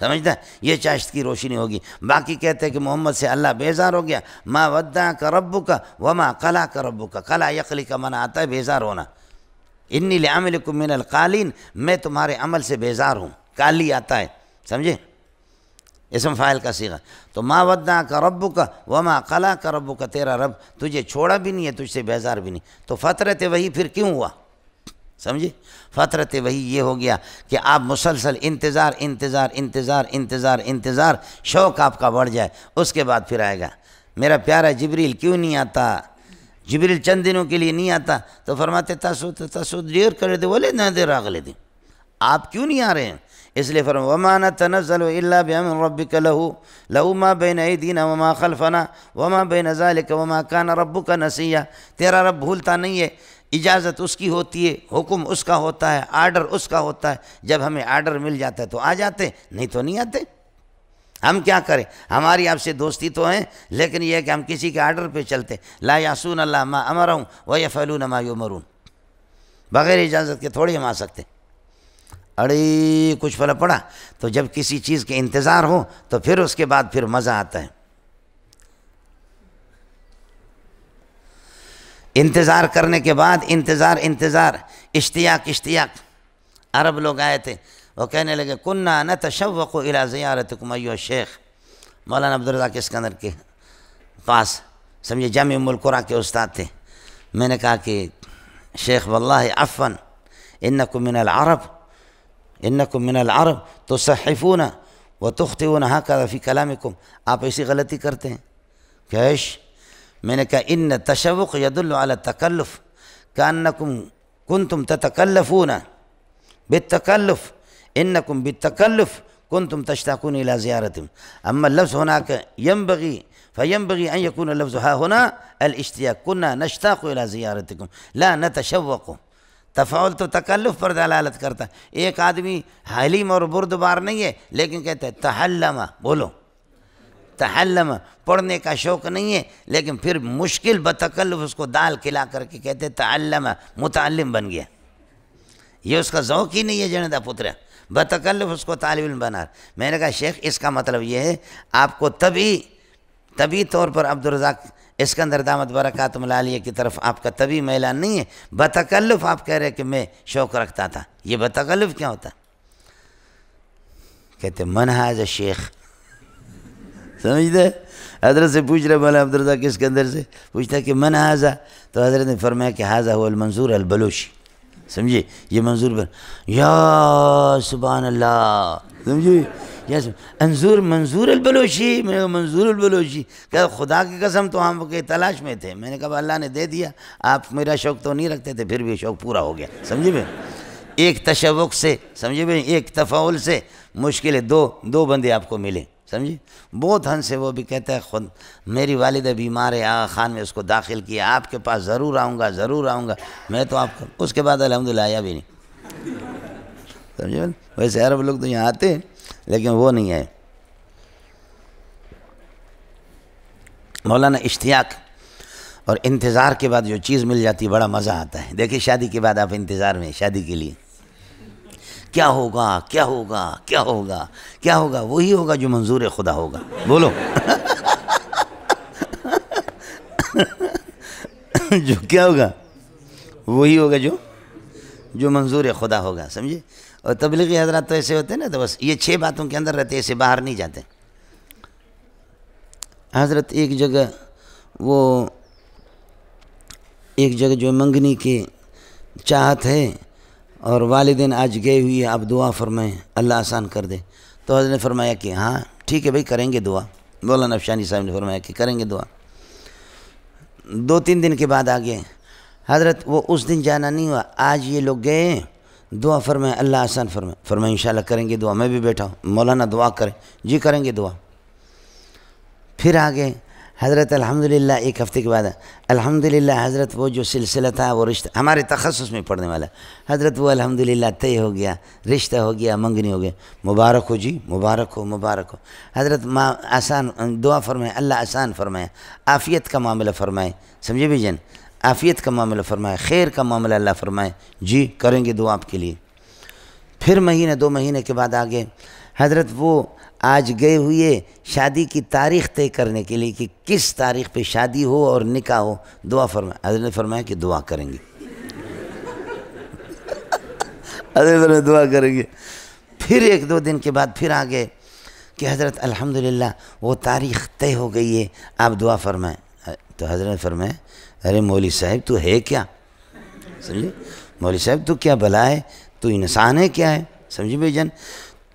سمجھتا ہے، یہ چاشت کی روشنی ہوگی۔ باقی کہتے ہیں کہ محمد سے اللہ بیزار ہو گیا، ما ودعک ربک وما قلاک ربک، قلا یقلی کا معنی آتا ہے بیزار ہونا۔ انی لعملکم من القالین، میں تمہارے عمل سے بیزار ہوں، قالی آتا ہے، سمجھے، اسم فاعل کا صیغہ۔ تو ما ودعک ربک وما قلاک ربک، تیرا رب تجھے چھوڑا بھی نہیں ہے، تجھ سے بیزار بھی نہیں۔ تو فترت وحی پھر کیوں ہوا، سمجھے، فترت وحی یہ ہو گیا کہ آپ مسلسل انتظار، شوق آپ کا بڑھ جائے، اس کے بعد پھر آئے گا میرا پیارا جبریل کیوں نہیں آتا؟ جبریل چند دنوں کے لیے نہیں آتا تو فرماتے تاسو دیر کرے دے بولے نہ دیر راغلے دے، آپ کیوں نہیں آ رہے ہیں؟ اس لیے فرمایا وما نتنزل الا بامر ربک لہ ما بین ایدینا وما خلفنا وما بین ذلک وما کان ربک نسیا، تیرا رب بھولتا نہیں ہے، اجازت اس کی ہوتی ہے، حکم اس کا ہوتا ہے، آرڈر اس کا ہوتا ہے، جب ہمیں آرڈر مل جاتا ہے تو آ جاتے، نہیں تو نہیں آتے۔ ہم کیا کریں؟ ہماری آپ سے دوستی تو ہیں، لیکن یہ ہے کہ ہم کسی کے آرڈر پہ چلتے، لا یعصون اللہ ما امرہم ویفعلون ما یؤمرون، بغیر اجازت کے تھوڑی ہم آ سکتے۔ اڑی کچھ پھل پڑا تو جب کسی چیز کے انتظار ہو تو پھر اس کے بعد پھر مزہ آتا ہے۔ انتظار کرنے کے بعد انتظار اشتیاق عرب لوگ آئے تھے، وہ کہنے لگے کننا نتشوق الی زیارتکم ایھا الشیخ، مولانا عبدالرزاق اسکندر کے پاس سمجھے جامع ام القریٰ کے استاد تھے۔ میں نے کہا کہ شیخ واللہ عفوا انکم من العرب تصحفون وتخطئون هكذا فی کلامکم، آپ ایسی غلطی کرتے ہیں کیش؟ میں نے کہا ان التشوق يدل على التکلف كأنکم کنتم تتکلفون بالتکلف، انکم بالتکلف کنتم تشتاقون الى زیارتهم، اما اللفظ هناك فينبغي ان يكون اللفظ ها هنا الاشتياق، كنا نشتاق الى زیارتکم لا نتشوق۔ تفاعل تو تکلف پر دلالت کرتا ہے۔ ایک آدمی حلیم اور بردبار نہیں ہے لیکن کہتا ہے تحلم، بولو تحلم، پڑھنے کا شوق نہیں ہے لیکن پھر مشکل بتکلف اس کو دال کھلا کر کے کہتے تعلم، متعلم بن گیا۔ یہ اس کا ذوق ہی نہیں ہے جنیدہ پترہ، بتکلف اس کو طالب علم بنا۔ میں نے کہا شیخ اس کا مطلب یہ ہے آپ کو طبی طور پر عبدالرزاق اسکندر دامت برکاتہم العالیہ کی طرف آپ کا طبی میلان نہیں ہے، بتکلف آپ کہہ رہے کہ میں شوق رکھتا تھا، یہ بتکلف کیا ہوتا؟ کہتے من ھذا شیخ، سمجھتے؟ حضرت سے پوچھ رہے مولانا عبدالرزاق اسکندر سے، پوچھتا کہ من ھذا، تو حضرت نے فرمایا کہ ھذا هو المنظور البلوچی، سمجھے؟ یہ منظور یا سبحان اللہ، سمجھے؟ منظور البلوچی، میں نے کہا منظور البلوچی، کہ خدا کی قسم تو ہم کے تلاش میں تھے۔ میں نے کہا اللہ نے دے دیا، آپ میرا شوق تو نہیں رکھتے تھے، پھر بھی شوق پورا ہو گیا، سمجھے بھائی؟ ایک تشوق سے، سمجھے بھائی، ایک تفاعل سے مشکل ہے دو بندے آپ کو ملے، سمجھے؟ بہت ہنس سے وہ بھی کہتا ہے خود میری والدہ بیمار ہے، آغا خان میں اس کو داخل کیا، آپ کے پاس ضرور آؤں گا، میں تو آپ کو اس کے بعد الحمدللہ آیا بھی نہیں، سمجھے؟ ویسے عرب لوگ تو یہاں آتے ہیں لیکن وہ نہیں ہے۔ مولانا اشتیاق اور انتظار کے بعد جو چیز مل جاتی بڑا مزہ آتا ہے۔ دیکھیں شادی کے بعد آپ انتظار میں، شادی کے لیے کیا ہوگا، وہی ہوگا جو منظور خدا ہوگا، بولو جو کیا ہوگا وہی ہوگا جو منظور خدا ہوگا، سمجھے؟ اور تبلیغی حضرات تو ایسے ہوتے ہیں نا، تو بس یہ 6 باتوں کے اندر رہتے، ایسے باہر نہیں جاتے۔ حضرت ایک جگہ جو منگنی کی چاہت ہے اور والدین آج گئے ہوئی ہے، آپ دعا فرمائیں اللہ آسان کر دے، تو حضرت نے فرمایا کہ ہاں ٹھیک ہے بھائی کریں گے دعا، مولانا افشانی صاحب نے فرمایا کہ کریں گے دعا۔ 2-3 دن کے بعد آگے حضرت وہ اس دن جانا نہیں ہوا، آج یہ لوگ گئے ہیں، دعا فرمائیں اللہ آسان فرمائیں انشاءاللہ کریں گے دعا، میں بھی بیٹھا ہوں، مولانا دعا کریں، جی کریں گے دعا۔ پھر آگے حضرت الحمدللہ 1 ہفتے کے بعد الحمدللہ حضرت وہ جو سلسلہ تھا وہ رشتہ ہمارے تخصص میں پڑھنے والا حضرت وہ الحمدللہ طے ہو گیا، رشتہ ہو گیا، منگنی ہو گیا، مبارک ہو جی، مبارک ہو۔ حضرت آسان دعا فرمائیں اللہ آسان فرمائیں، عافیت کا معاملہ فرمائیں، سمجھے بھی جن، عافیت کا معاملہ فرمائیں، خیر کا معاملہ اللہ فرمائیں، جی کریں گے دعا آپ کے لیے۔ پھر 2 مہینے کے بعد آگے حضرت وہ آج گئے ہوئے شادی کی تاریخ طے کرنے کے لیے کہ کس تاریخ پہ شادی ہو اور نکاح ہو، دعا فرمائیں، حضرت نے فرمایا کہ دعا کریں گے، حضرت نے دعا کریں گے۔ پھر 1-2 دن کے بعد پھر آگے کہ حضرت الحمدللہ وہ تاریخ طے ہو گئی ہے، آپ دعا فرمائیں، تو حضرت نے فرمایا ارے مولوی صاحب تو ہے کیا، سمجھے؟ مولوی صاحب تو کیا بلا ہے، تو انسان ہے کیا ہے، سمجھے بھائی جان؟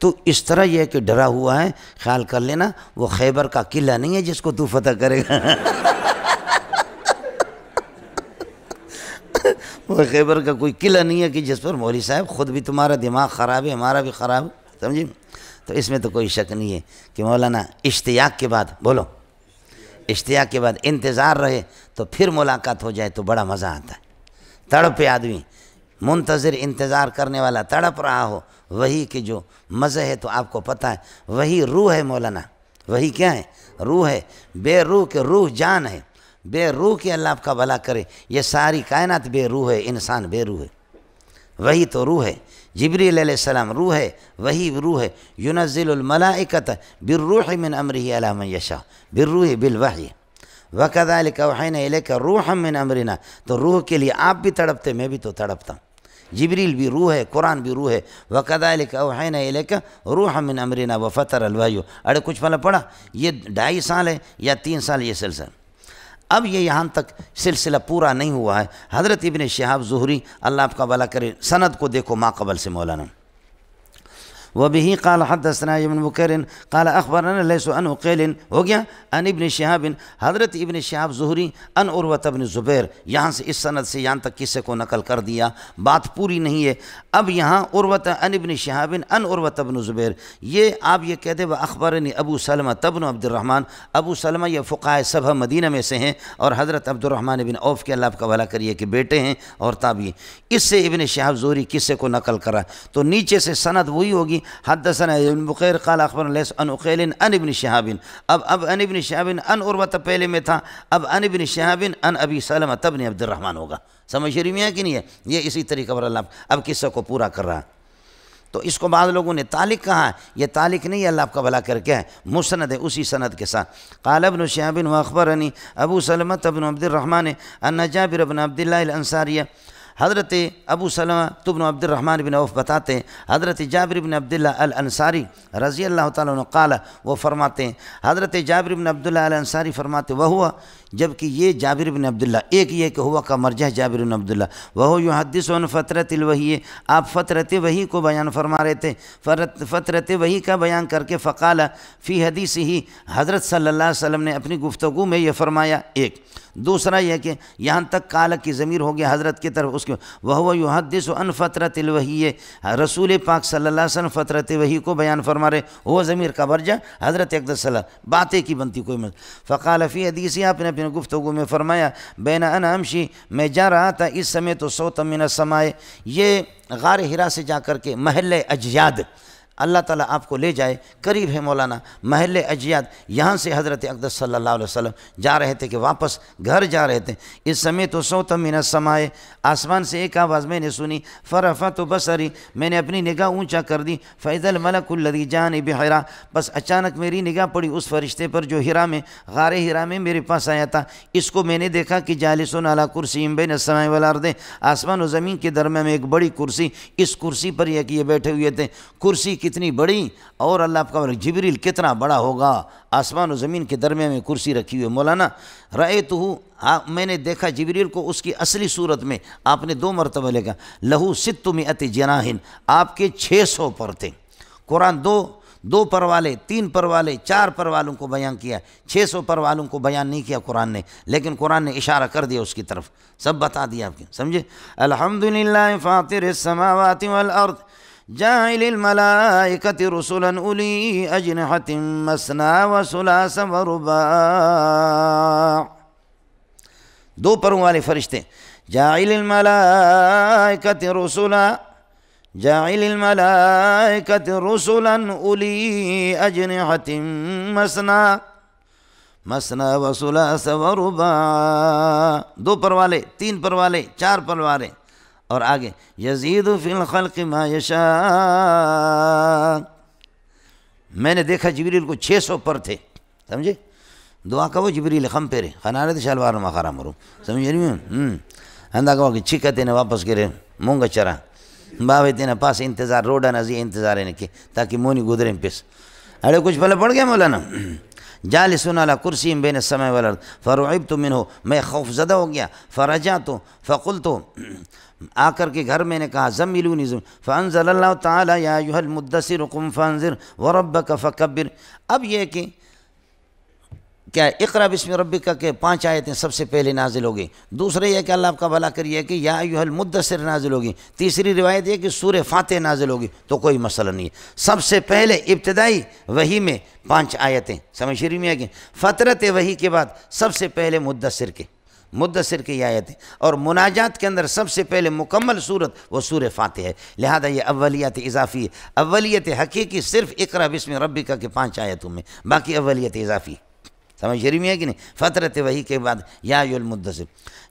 تو اس طرح یہ کہ ڈرا ہوا ہے، خیال کر لینا وہ خیبر کا قلعہ نہیں ہے جس کو تو فتح کرے گا وہ خیبر کا کوئی قلعہ نہیں ہے کہ جس پر مولوی صاحب خود بھی تمہارا دماغ خراب ہے، ہمارا بھی خراب ہے، سمجھے؟ تو اس میں تو کوئی شک نہیں ہے کہ مولانا اشتیاق کے بعد، بولو، اشتیاق کے بعد انتظار رہے تو پھر ملاقات ہو جائے تو بڑا مزہ آتا ہے۔ تڑپے آدمی، منتظر انتظار کرنے والا تڑپ رہا ہو، وہی کہ جو مزہ ہے تو آپ کو پتہ ہے، وہی روح ہے مولانا، وہی کیا ہے؟ روح ہے، بے روح کے روح جان ہے، بے روح کے اللہ آپ کا بھلا کرے، یہ ساری کائنات بے روح ہے، انسان بے روح ہے، وہی تو روح ہے، جبریل علیہ السلام روح ہے، وہی روح ہے، ینزل الملائکۃ بالروح من امرہ علی من یشاء، بالروح بالوحی، وَكَذَلِكَ أَوْحَيْنَا إِلَيْكَ رُوحًا مِّنْ أَمْرِنَا، تو روح کے لیے آپ بھی تڑپتے، میں بھی تو تڑپتا ہوں، جبریل بھی روح ہے، قرآن بھی روح ہے، وَكَذَلِكَ أَوْحَيْنَا إِلَيْكَ رُوحًا مِّنْ أَمْرِنَا وَفَتَرَ الْوَحْيُ۔ اڑے کچھ پہلے پڑھا، یہ 2.5 سال ہے یا 3 سال یہ سلسلہ، اب یہ یہاں تک سلسلہ پورا نہیں ہوا ہے۔ حضرت ابن شہاب زہری اللہ آپ کا بھلا کرے، سند کو دیکھو ما قبل سے مولانا، وبه قال حدثنا ابن بكير قال اخبرنا ليس عن عقيل، ہو گیا، عن ابن شهاب، حضرت ابن شہاب زہری عن عروۃ بن زبیر، یہاں سے اس سند سے یہاں تک قصے کو نقل کر دیا، بات پوری نہیں ہے۔ اب یہاں عروۃ عن ابن شہاب عن عروۃ بن زبیر، یہ آپ یہ کہہ دے واخبرنی ابو سلمہ بن عبد الرحمن، ابو سلمہ یہ فقہائے سبع مدینہ میں سے ہیں اور حضرت عبد الرحمن بن عوف کے اللہ آپ کا بھلا کریے کہ بیٹے ہیں اور تابعی، اس سے ابن شہاب زہری قصے کو نقل کرا، تو نیچے سے سند وہی ہوگی، حدثنا ابن بقیر قال اخبرنا لیس عن عقیل عن ابن شہاب، اب عن ابن شہاب عن عروۃ پہلے میں تھا، اب عن ابن شہاب عن ابی سلمہ بن عبد الرحمن ہوگا، سمجھ رہی میں ہے کہ نہیں ہے؟ یہ اسی طریقہ پر اللہ اب قصہ کو پورا کر رہا ہے۔ تو اس کو بعض لوگوں نے تعلق کہا ہے، یہ تعلق نہیں ہے، اللہ آپ کا بھلا کر کے ہے، مسند ہے اسی سند کے ساتھ۔ قال ابن شہاب واخبرنی ابو سلمہ بن عبد الرحمن ان جابر بن عبد اللہ الانصاری، حضرت ابو سلمہ بن عبد الرحمن بن عوف بتاتے ہیں، حضرت جابر بن عبداللہ الانصاری رضی اللہ تعالیٰ عنہ قال، وہ فرماتے ہیں، حضرت جابر بن عبداللہ الانصاری فرماتے، وہوا، جبکہ یہ جابر بن عبداللہ، ایک یہ کہ ہوا کا مرجع جابر بن عبداللہ، وہو یحدث عن فترۃ الوحی، آپ فترت وحی کو بیان فرما رہے تھے، فترت وحی کا بیان کر کے فقال فی حدیث ہی، حضرت صلی اللہ علیہ وسلم نے اپنی گفتگو میں یہ فرمایا، ایک دوسرا یہ کہ یہاں تک کال کی ضمیر ہو گیا حضرت کی طرف، اس کے وہو یحدث عن فترۃ الوحی، رسول پاک صلی اللہ علیہ وسلم فترت وحی کو بیان فرما رہے، وہ ضمیر کا مرجع حضرت اقدس صلی اللہ علیہ وسلم، باتیں کی بنتی کوئی مت۔ فقال فی حدیث، آپ نے اپنے گفتگو میں فرمایا، بین انا امشی، میں جا رہا تھا، اس سمے تو صوت من السماء، یہ غار حرا سے جا کر کے محل اجیاد، اللہ تعالیٰ آپ کو لے جائے، قریب ہے مولانا محل اجیاد، یہاں سے حضرت اقدس صلی اللہ علیہ وسلم جا رہے تھے کہ واپس گھر جا رہے تھے، اس سمے تو صوت من السماء، آسمان سے ایک آواز میں نے سنی، فرفعت بصری، میں نے اپنی نگاہ اونچا کر دی، فاذا الملک الذی جانب حرا، بس اچانک میری نگاہ پڑی اس فرشتے پر جو حرا میں، غار حرا میں میرے پاس آیا تھا، اس کو میں نے دیکھا کہ جالس علی کرسی بین السماء والارض، آسمان و زمین کے درمیان میں ایک بڑی کرسی، اس کرسی پر یہ کہ یہ بیٹھے ہوئے تھے، کرسی کتنی بڑی، اور اللہ آپ کا جبریل کتنا بڑا ہوگا، آسمان و زمین کے درمیان میں کرسی رکھی ہوئی مولانا، رأیتہ، میں نے دیکھا جبریل کو اس کی اصلی صورت میں، آپ نے 2 مرتبہ لکھا، لہو 600 جناح، آپ کے 600 پر تھے، قرآن 2 پر والے، 3 پر والے، 4 پر والوں کو بیان کیا، 600 پر والوں کو بیان نہیں کیا قرآن نے، لیکن قرآن نے اشارہ کر دیا اس کی طرف، سب بتا دیا آپ کے، سمجھے؟ الحمدللہ فاطر السماوات والارض جاعل الملائکۃ رسلا اولی اجنحۃ مثنی وثلاث ورباع، 2 پروں والے فرشتے، جاعل الملائکۃ رسلا، جاعل الملائکۃ رسلا اولی اجنحۃ مثنی وثلاث ورباع، 2 پر والے، 3 پر والے، 4 پر والے، اور آگے یزید فی الخلق ما یشاء، میں نے دیکھا جبریل کو 600 پر تھے، سمجھے؟ دعا کہو جبریل خم پیرے خنارے شلوار ما خرام مرو، سمجھے نہیں؟ ہندا کہو کہ چھکتے نے واپس کرے مونگا چرا باوے تینا پاس انتظار روڈا نزی انتظار ہے کہ تاکہ مونی گدریں پیس، اڑے کچھ پہلے پڑھ گیا مولانا، جالسون علی کرسی بین السماء والارض فرعبت منہ، میں خوف زدہ ہو گیا، فرجعت فقلت، آ کر کے گھر میں نے کہا زملونی فانزل اللہ تعالی یا ایھا المدثر قم فانذر وربک فکبر۔ اب یہ کہ کیا اقرا بسم ربک کے 5 آیتیں سب سے پہلے نازل ہوگی، دوسرے یہ کہ اللہ آپ کا بھلا کریے کہ یا ایھا المدثر نازل ہوگی، تیسری روایت یہ کہ سورہ فاتح نازل ہوگی، تو کوئی مسئلہ نہیں ہے۔ سب سے پہلے ابتدائی وحی میں 5 آیتیں سمجھ رہی میں کہ فترت وحی کے بعد سب سے پہلے مدثر کی آیتیں، اور مناجات کے اندر سب سے پہلے مکمل صورت وہ سورہ فاتح ہے، لہذا یہ اولیت اضافی ہے۔ اولیت حقیقی صرف اقرا بسم ربک کے 5 آیتوں میں، باقی اولیت اضافی ہے، سمجھ رہی ہے کہ نہیں؟ فترت وحی کے بعد یا ایھا المدثر،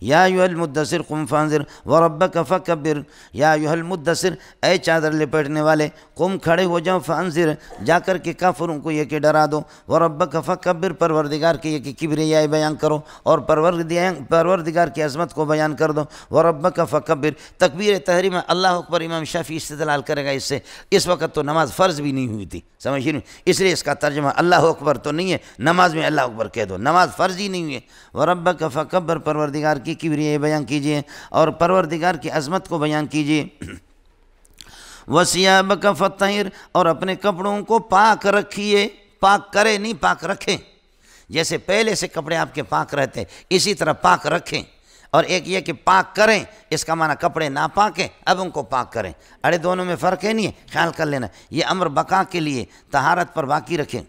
یا ایھا المدثر قم فانذر وربک فکبر، یا ایھا المدثر اے چادر لپیٹنے والے، قم کھڑے ہو جاؤ، فانذر جا کر کے کافروں کو یہ کہ ڈرا دو، وربک فکبر پروردگار کے یہ کہ کبریائی بیان کرو اور پروردگار کی عظمت کو بیان کر دو، وربک فکبر تکبیر تحریمہ اللہ اکبر امام شافعی استدلال کرے گا اس سے، اس وقت تو نماز فرض بھی نہیں ہوئی تھی، سمجھ رہی، اس لیے اس کا ترجمہ اللہ اکبر تو نہیں ہے، نماز میں اللہ اکبر کہہ دو، نماز فرض ہی نہیں ہوئی ہے۔ وربک فکبر پروردگار کی کبریائی بیان کیجئے اور پروردگار کی عظمت کو بیان کیجئے۔ وثیابک فطہر اور اپنے کپڑوں کو پاک رکھیے، پاک کرے نہیں پاک رکھیں، جیسے پہلے سے کپڑے آپ کے پاک رہتے اسی طرح پاک رکھیں، اور ایک یہ کہ پاک کریں اس کا معنی کپڑے ناپاک ہیں اب ان کو پاک کریں، ارے دونوں میں فرق ہے نہیں ہے، خیال کر لینا، یہ امر بقا کے لیے طہارت پر باقی رکھیں۔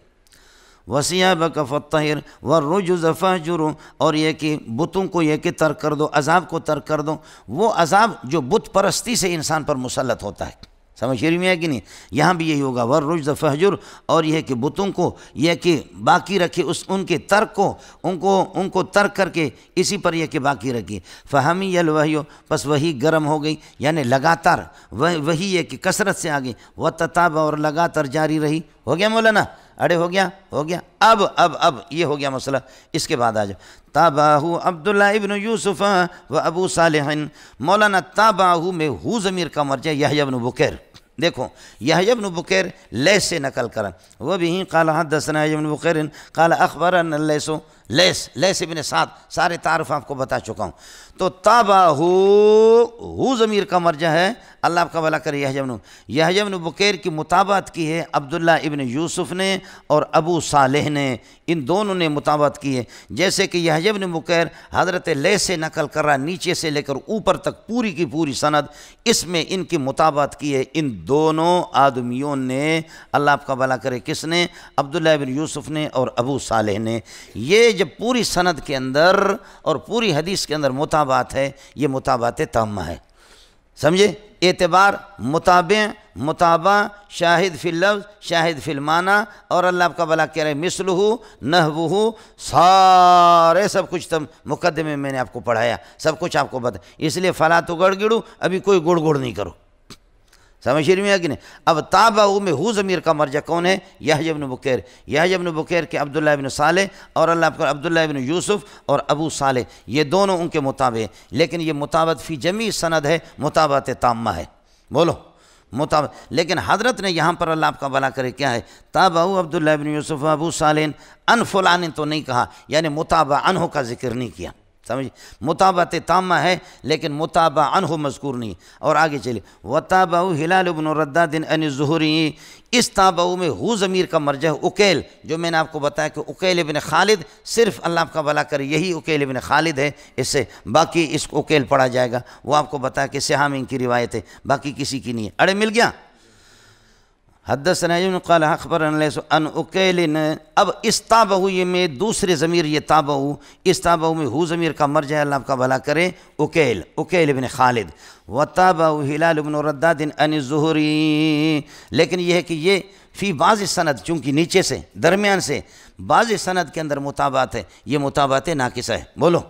وثیابک فطہر والرجز فہجر اور یہ کہ بتوں کو یہ کہ ترک کر دو، عذاب کو ترک کر دو، وہ عذاب جو بت پرستی سے انسان پر مسلط ہوتا ہے، سمجھ رہی ہے کہ نہیں؟ یہاں بھی یہی ہوگا والرجز فہجر، اور یہ کہ بتوں کو یہ کہ باقی رکھے، ان کے ترک کو ان کو ترک کر کے اسی پر یہ کہ باقی رکھیے۔ فہمی الوحی پس وہی گرم ہو گئی، یعنی لگاتار وہی یہ کہ کثرت سے آگئی، وتتابع اور لگاتار جاری رہی۔ ہو گیا مولانا؟ اڑے ہو گیا اب یہ ہو گیا مسئلہ، اس کے بعد آ جاؤ۔ تابعہ عبداللہ ابن یوسف و ابو صالح، مولانا تابعہ میں ہو ضمیر کا مرجع یحییٰ ابن بکیر، دیکھو یحییٰ ابن بکیر لیث سے نقل کرا، وہ بھی قال حدثنا یحییٰ ابن بکیر قال اخبرنا لیث ابن سعد، سارے تعارف آپ کو بتا چکا ہوں۔ تو تابعہ ہو ضمیر کا مرجع ہے، اللہ آپ کا بھلا کرے، یحییٰ ابن بکیر کی مطابعت کی ہے عبداللہ ابن یوسف نے اور ابو صالح نے، ان دونوں نے مطابعت کی ہے، جیسے کہ یحییٰ ابن بکیر حضرت لیث سے نقل کر رہا نیچے سے لے کر اوپر تک پوری کی پوری سند، اس میں ان کی مطابعت کی ہے ان دونوں آدمیوں نے، اللہ آپ کا بھلا کرے، کس نے؟ عبداللہ ابن یوسف نے اور ابو صالح نے۔ یہ جب پوری سند کے اندر اور پوری حدیث کے اندر مطابعت ہے، یہ مطابعت تامہ ہے، سمجھے؟ اعتبار مطابع شاہد فی اللفظ شاہد فی المعنی، اور اللہ آپ کا بھلا کہہ رہے مثلہ نحوہ، سارے سب کچھ تم مقدمے میں نے آپ کو پڑھایا، سب کچھ آپ کو بتا، اس لیے فلا تو گڑ گڑو، ابھی کوئی گڑ گڑ نہیں کرو، سمجھ رہی ہے کہ نہیں؟ اب تابعہ میں ہو ضمیر کا مرجع کون ہے؟ یحییٰ ابن بکیر، یحییٰ ابن بکیر کے عبداللہ ابن صالح اور اللہ آپ کا عبداللہ ابن یوسف اور ابو صالح، یہ دونوں ان کے مطابع ہیں، لیکن یہ مطابعت فی جمیع سند ہے، مطابعت تامہ ہے، بولو مطابعت، لیکن حضرت نے یہاں پر اللہ آپ کا بھلا کرے کیا ہے؟ تابعہ عبداللہ ابن یوسف و ابو صالح ان فلان تو نہیں کہا، یعنی مطابع عنہ کا ذکر نہیں کیا، سمجھ؟ مطابعت تامہ ہے لیکن مطابع عنہ مذکور نہیں، اور آگے چلیے وتابعہ ہلال بن رداد عن الزہری، اس تابعہ میں ہو ضمیر کا مرجع اکیل، جو میں نے آپ کو بتایا کہ اکیل ابن خالد، صرف اللہ آپ کا بھلا کرے یہی اکیل ابن خالد ہے، اس سے باقی اس کو اکیل پڑھا جائے گا، وہ آپ کو بتایا کہ سہام کی روایت ہے، باقی کسی کی نہیں ہے، اڑے مل گیا۔ حدثنا قال اخبرنا لیث عن اکیل، اب اس تابعہ یہ میں دوسرے ضمیر، یہ تابعہ، اس تابعہ میں ہو ضمیر کا مرجع ہے، اللہ آپ کا بھلا کرے اکیل ابن خالد، وتابعہ ہلال بن رداد عن الزہری، لیکن یہ ہے کہ یہ فی بعض سند، چونکہ نیچے سے درمیان سے بعض سند کے اندر مطابعت ہے، یہ مطابعت ناقصہ ہے، بولو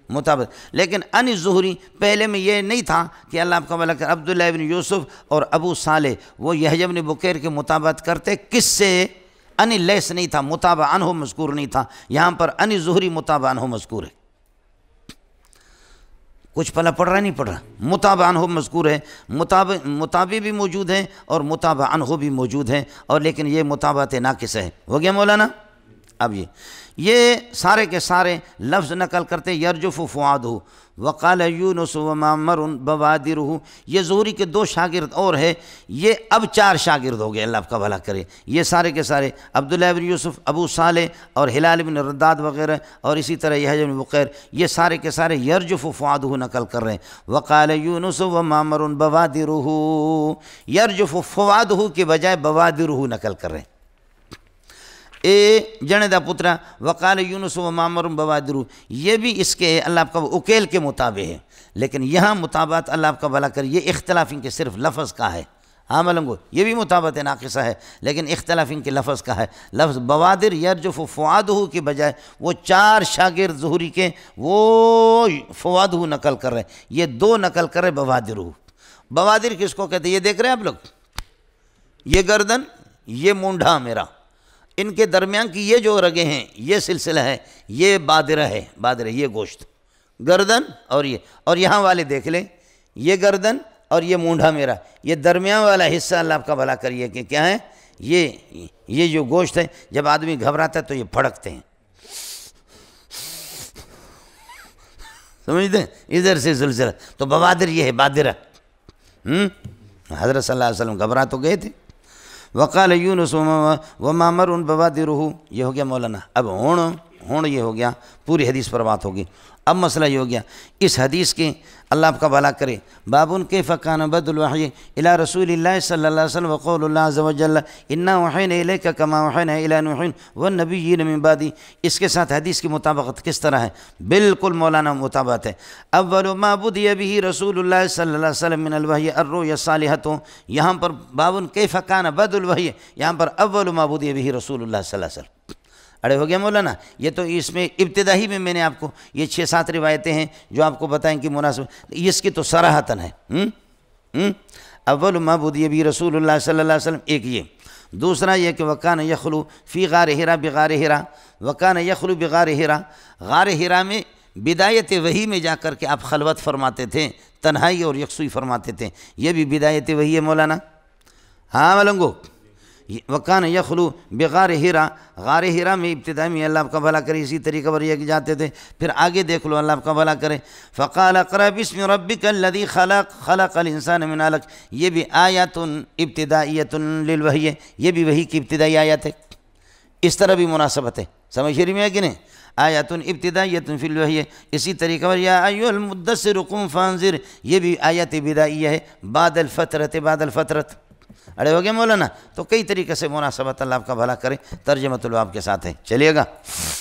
مطابق، لیکن ان الزہری پہلے میں یہ نہیں تھا کہ اللہ آپ کا بھلا کرے عبداللہ ابن یوسف اور ابو صالح وہ یحییٰ ابن بکیر کے مطابقت کرتے، کس سے؟ ان لیث نہیں تھا، مطابع عنہ مذکور نہیں تھا، یہاں پر ان الزہری مطابع عنہ مذکور ہے، کچھ پلا پڑھ رہا نہیں پڑھ رہا، مطابع عنہ مذکور ہے، مطابع بھی موجود ہیں اور مطابع عنہ بھی موجود ہیں، اور لیکن یہ مطابعت ناقص ہے، ہو گیا مولانا؟ اب یہ سارے کے سارے لفظ نقل کرتے یرجف فؤادہ وقال یونس ومعمر بوادرہ. یہ زہری کے 2 شاگرد اور ہے، یہ اب 4 شاگرد ہو گئے، اللہ آپ کا بھلا کرے. یہ سارے کے سارے عبداللہ بن یوسف، ابو صالح اور ہلال بن رداد وغیرہ، اور اسی طرح یحییٰ بن بقیر، یہ سارے کے سارے یرجف فؤادہ نقل کر رہے ہیں. وقال یونس ومعمر بوادرہ، یرجف فؤادہ کے بجائے بوادرہ نقل کر رہے ہیں. جنے دا پترا وقال یونس و معمر بوادرہ، یہ بھی اس کے اللہ آپ کا اکیل کے مطابق ہے، لیکن یہاں مطابقت اللہ آپ کا بھلا کر، یہ اختلاف ان کے صرف لفظ کا ہے. ہاں ملنگو، یہ بھی مطابقت ناقصہ ہے، لیکن اختلاف ان کے لفظ کا ہے. لفظ بوادر یرجف فؤادہ کے بجائے وہ 4 شاگرد زہری کے وہ فؤادہ نقل کر رہے ہیں، یہ 2 نقل کر رہے بوادرہ. بوادر کس کو کہتے ہیں؟ یہ دیکھ رہے ہیں آپ لوگ، یہ گردن، یہ مونڈھا میرا، ان کے درمیان کی یہ جو رگیں ہیں، یہ سلسلہ ہے، یہ بادرہ ہے. بادرہ یہ گوشت، گردن اور یہ، اور یہاں والے دیکھ لیں، یہ گردن اور یہ مونڈھا میرا، یہ درمیان والا حصہ اللہ آپ کا بھلا کریے کہ کیا ہے، یہ جو گوشت ہے، جب آدمی گھبراتا ہے تو یہ پھڑکتے ہیں، سمجھتے ہیں، ادھر سے سلسلہ. تو بوادر یہ ہے، بادرہ. حضرت صلی اللہ علیہ وسلم گھبرا تو گئے تھے. وقال یونس ومعمر بوادرہ، یہ ہو گیا مولانا. اب ہون یہ ہو گیا، پوری حدیث پر بات ہوگی. اب مسئلہ یہ ہو گیا اس حدیث کے، اللہ آپ کا بھلا کرے. بابن کیف کان بدء الوحی الی رسول اللہ صلی اللہ علیہ وسلم وقول اللہ عز وجل انا وحینا الیک کما وحینا الی نوح والنبیین من بعدہ. اس کے ساتھ حدیث کی مطابقت کس طرح ہے؟ بالکل مولانا مطابقت ہے. اول ما بدء به رسول اللہ صلی اللہ علیہ وسلم من الوحی الرؤیا الصالحۃ. یہاں پر بابن کیف کان بدء الوحی، یہاں پر اول ما بدء به رسول اللہ صلی اللہ علیہ وسلم. اڑے ہو گیا مولانا. یہ تو اس میں ابتدائی میں نے آپ کو یہ 6-7 روایتیں ہیں جو آپ کو بتائیں کہ مناسب، اس کی تو صراحتاً ہے. اول ما بدء به رسول اللہ صلی اللہ علیہ وسلم، ایک یہ. دوسرا یہ کہ وکان یخلو فی غار حرا بغار حرا، وکان یخلو بغار حرا، غار حرا میں بدایت وحی میں جا کر کے آپ خلوت فرماتے تھے، تنہائی اور یکسوئی فرماتے تھے. یہ بھی بدایت وحی ہے مولانا. ہاں ملنگو. وکان یخلو بغار حرا، غار حرا میں ابتدائی میں اللہ آپ کا بھلا کرے اسی طریقے پر یہ جاتے تھے. پھر آگے دیکھ لو اللہ آپ کا بھلا کرے. فقال اقرأ بسم ربک الذی خلق الانسان من علق. یہ بھی آیات ابتدائیۃ للوحی ہے، یہ بھی وحی کی ابتدائی آیات ہے. اس طرح بھی مناسبت ہے، سمجھ رہی میں کہ نہیں؟ آیات ابتدائیۃ فی الوحی. اسی طریقے پر یا ایھا المدثر قم فانذر، یہ بھی آیت بدائیہ ہے، بعد الفترت. اڑے ہو گئے مولانا. تو کئی طریقے سے مناسبت اللہ آپ کا بھلا کرے ترجمۃ الباب کے ساتھ ہے. چلیے گا.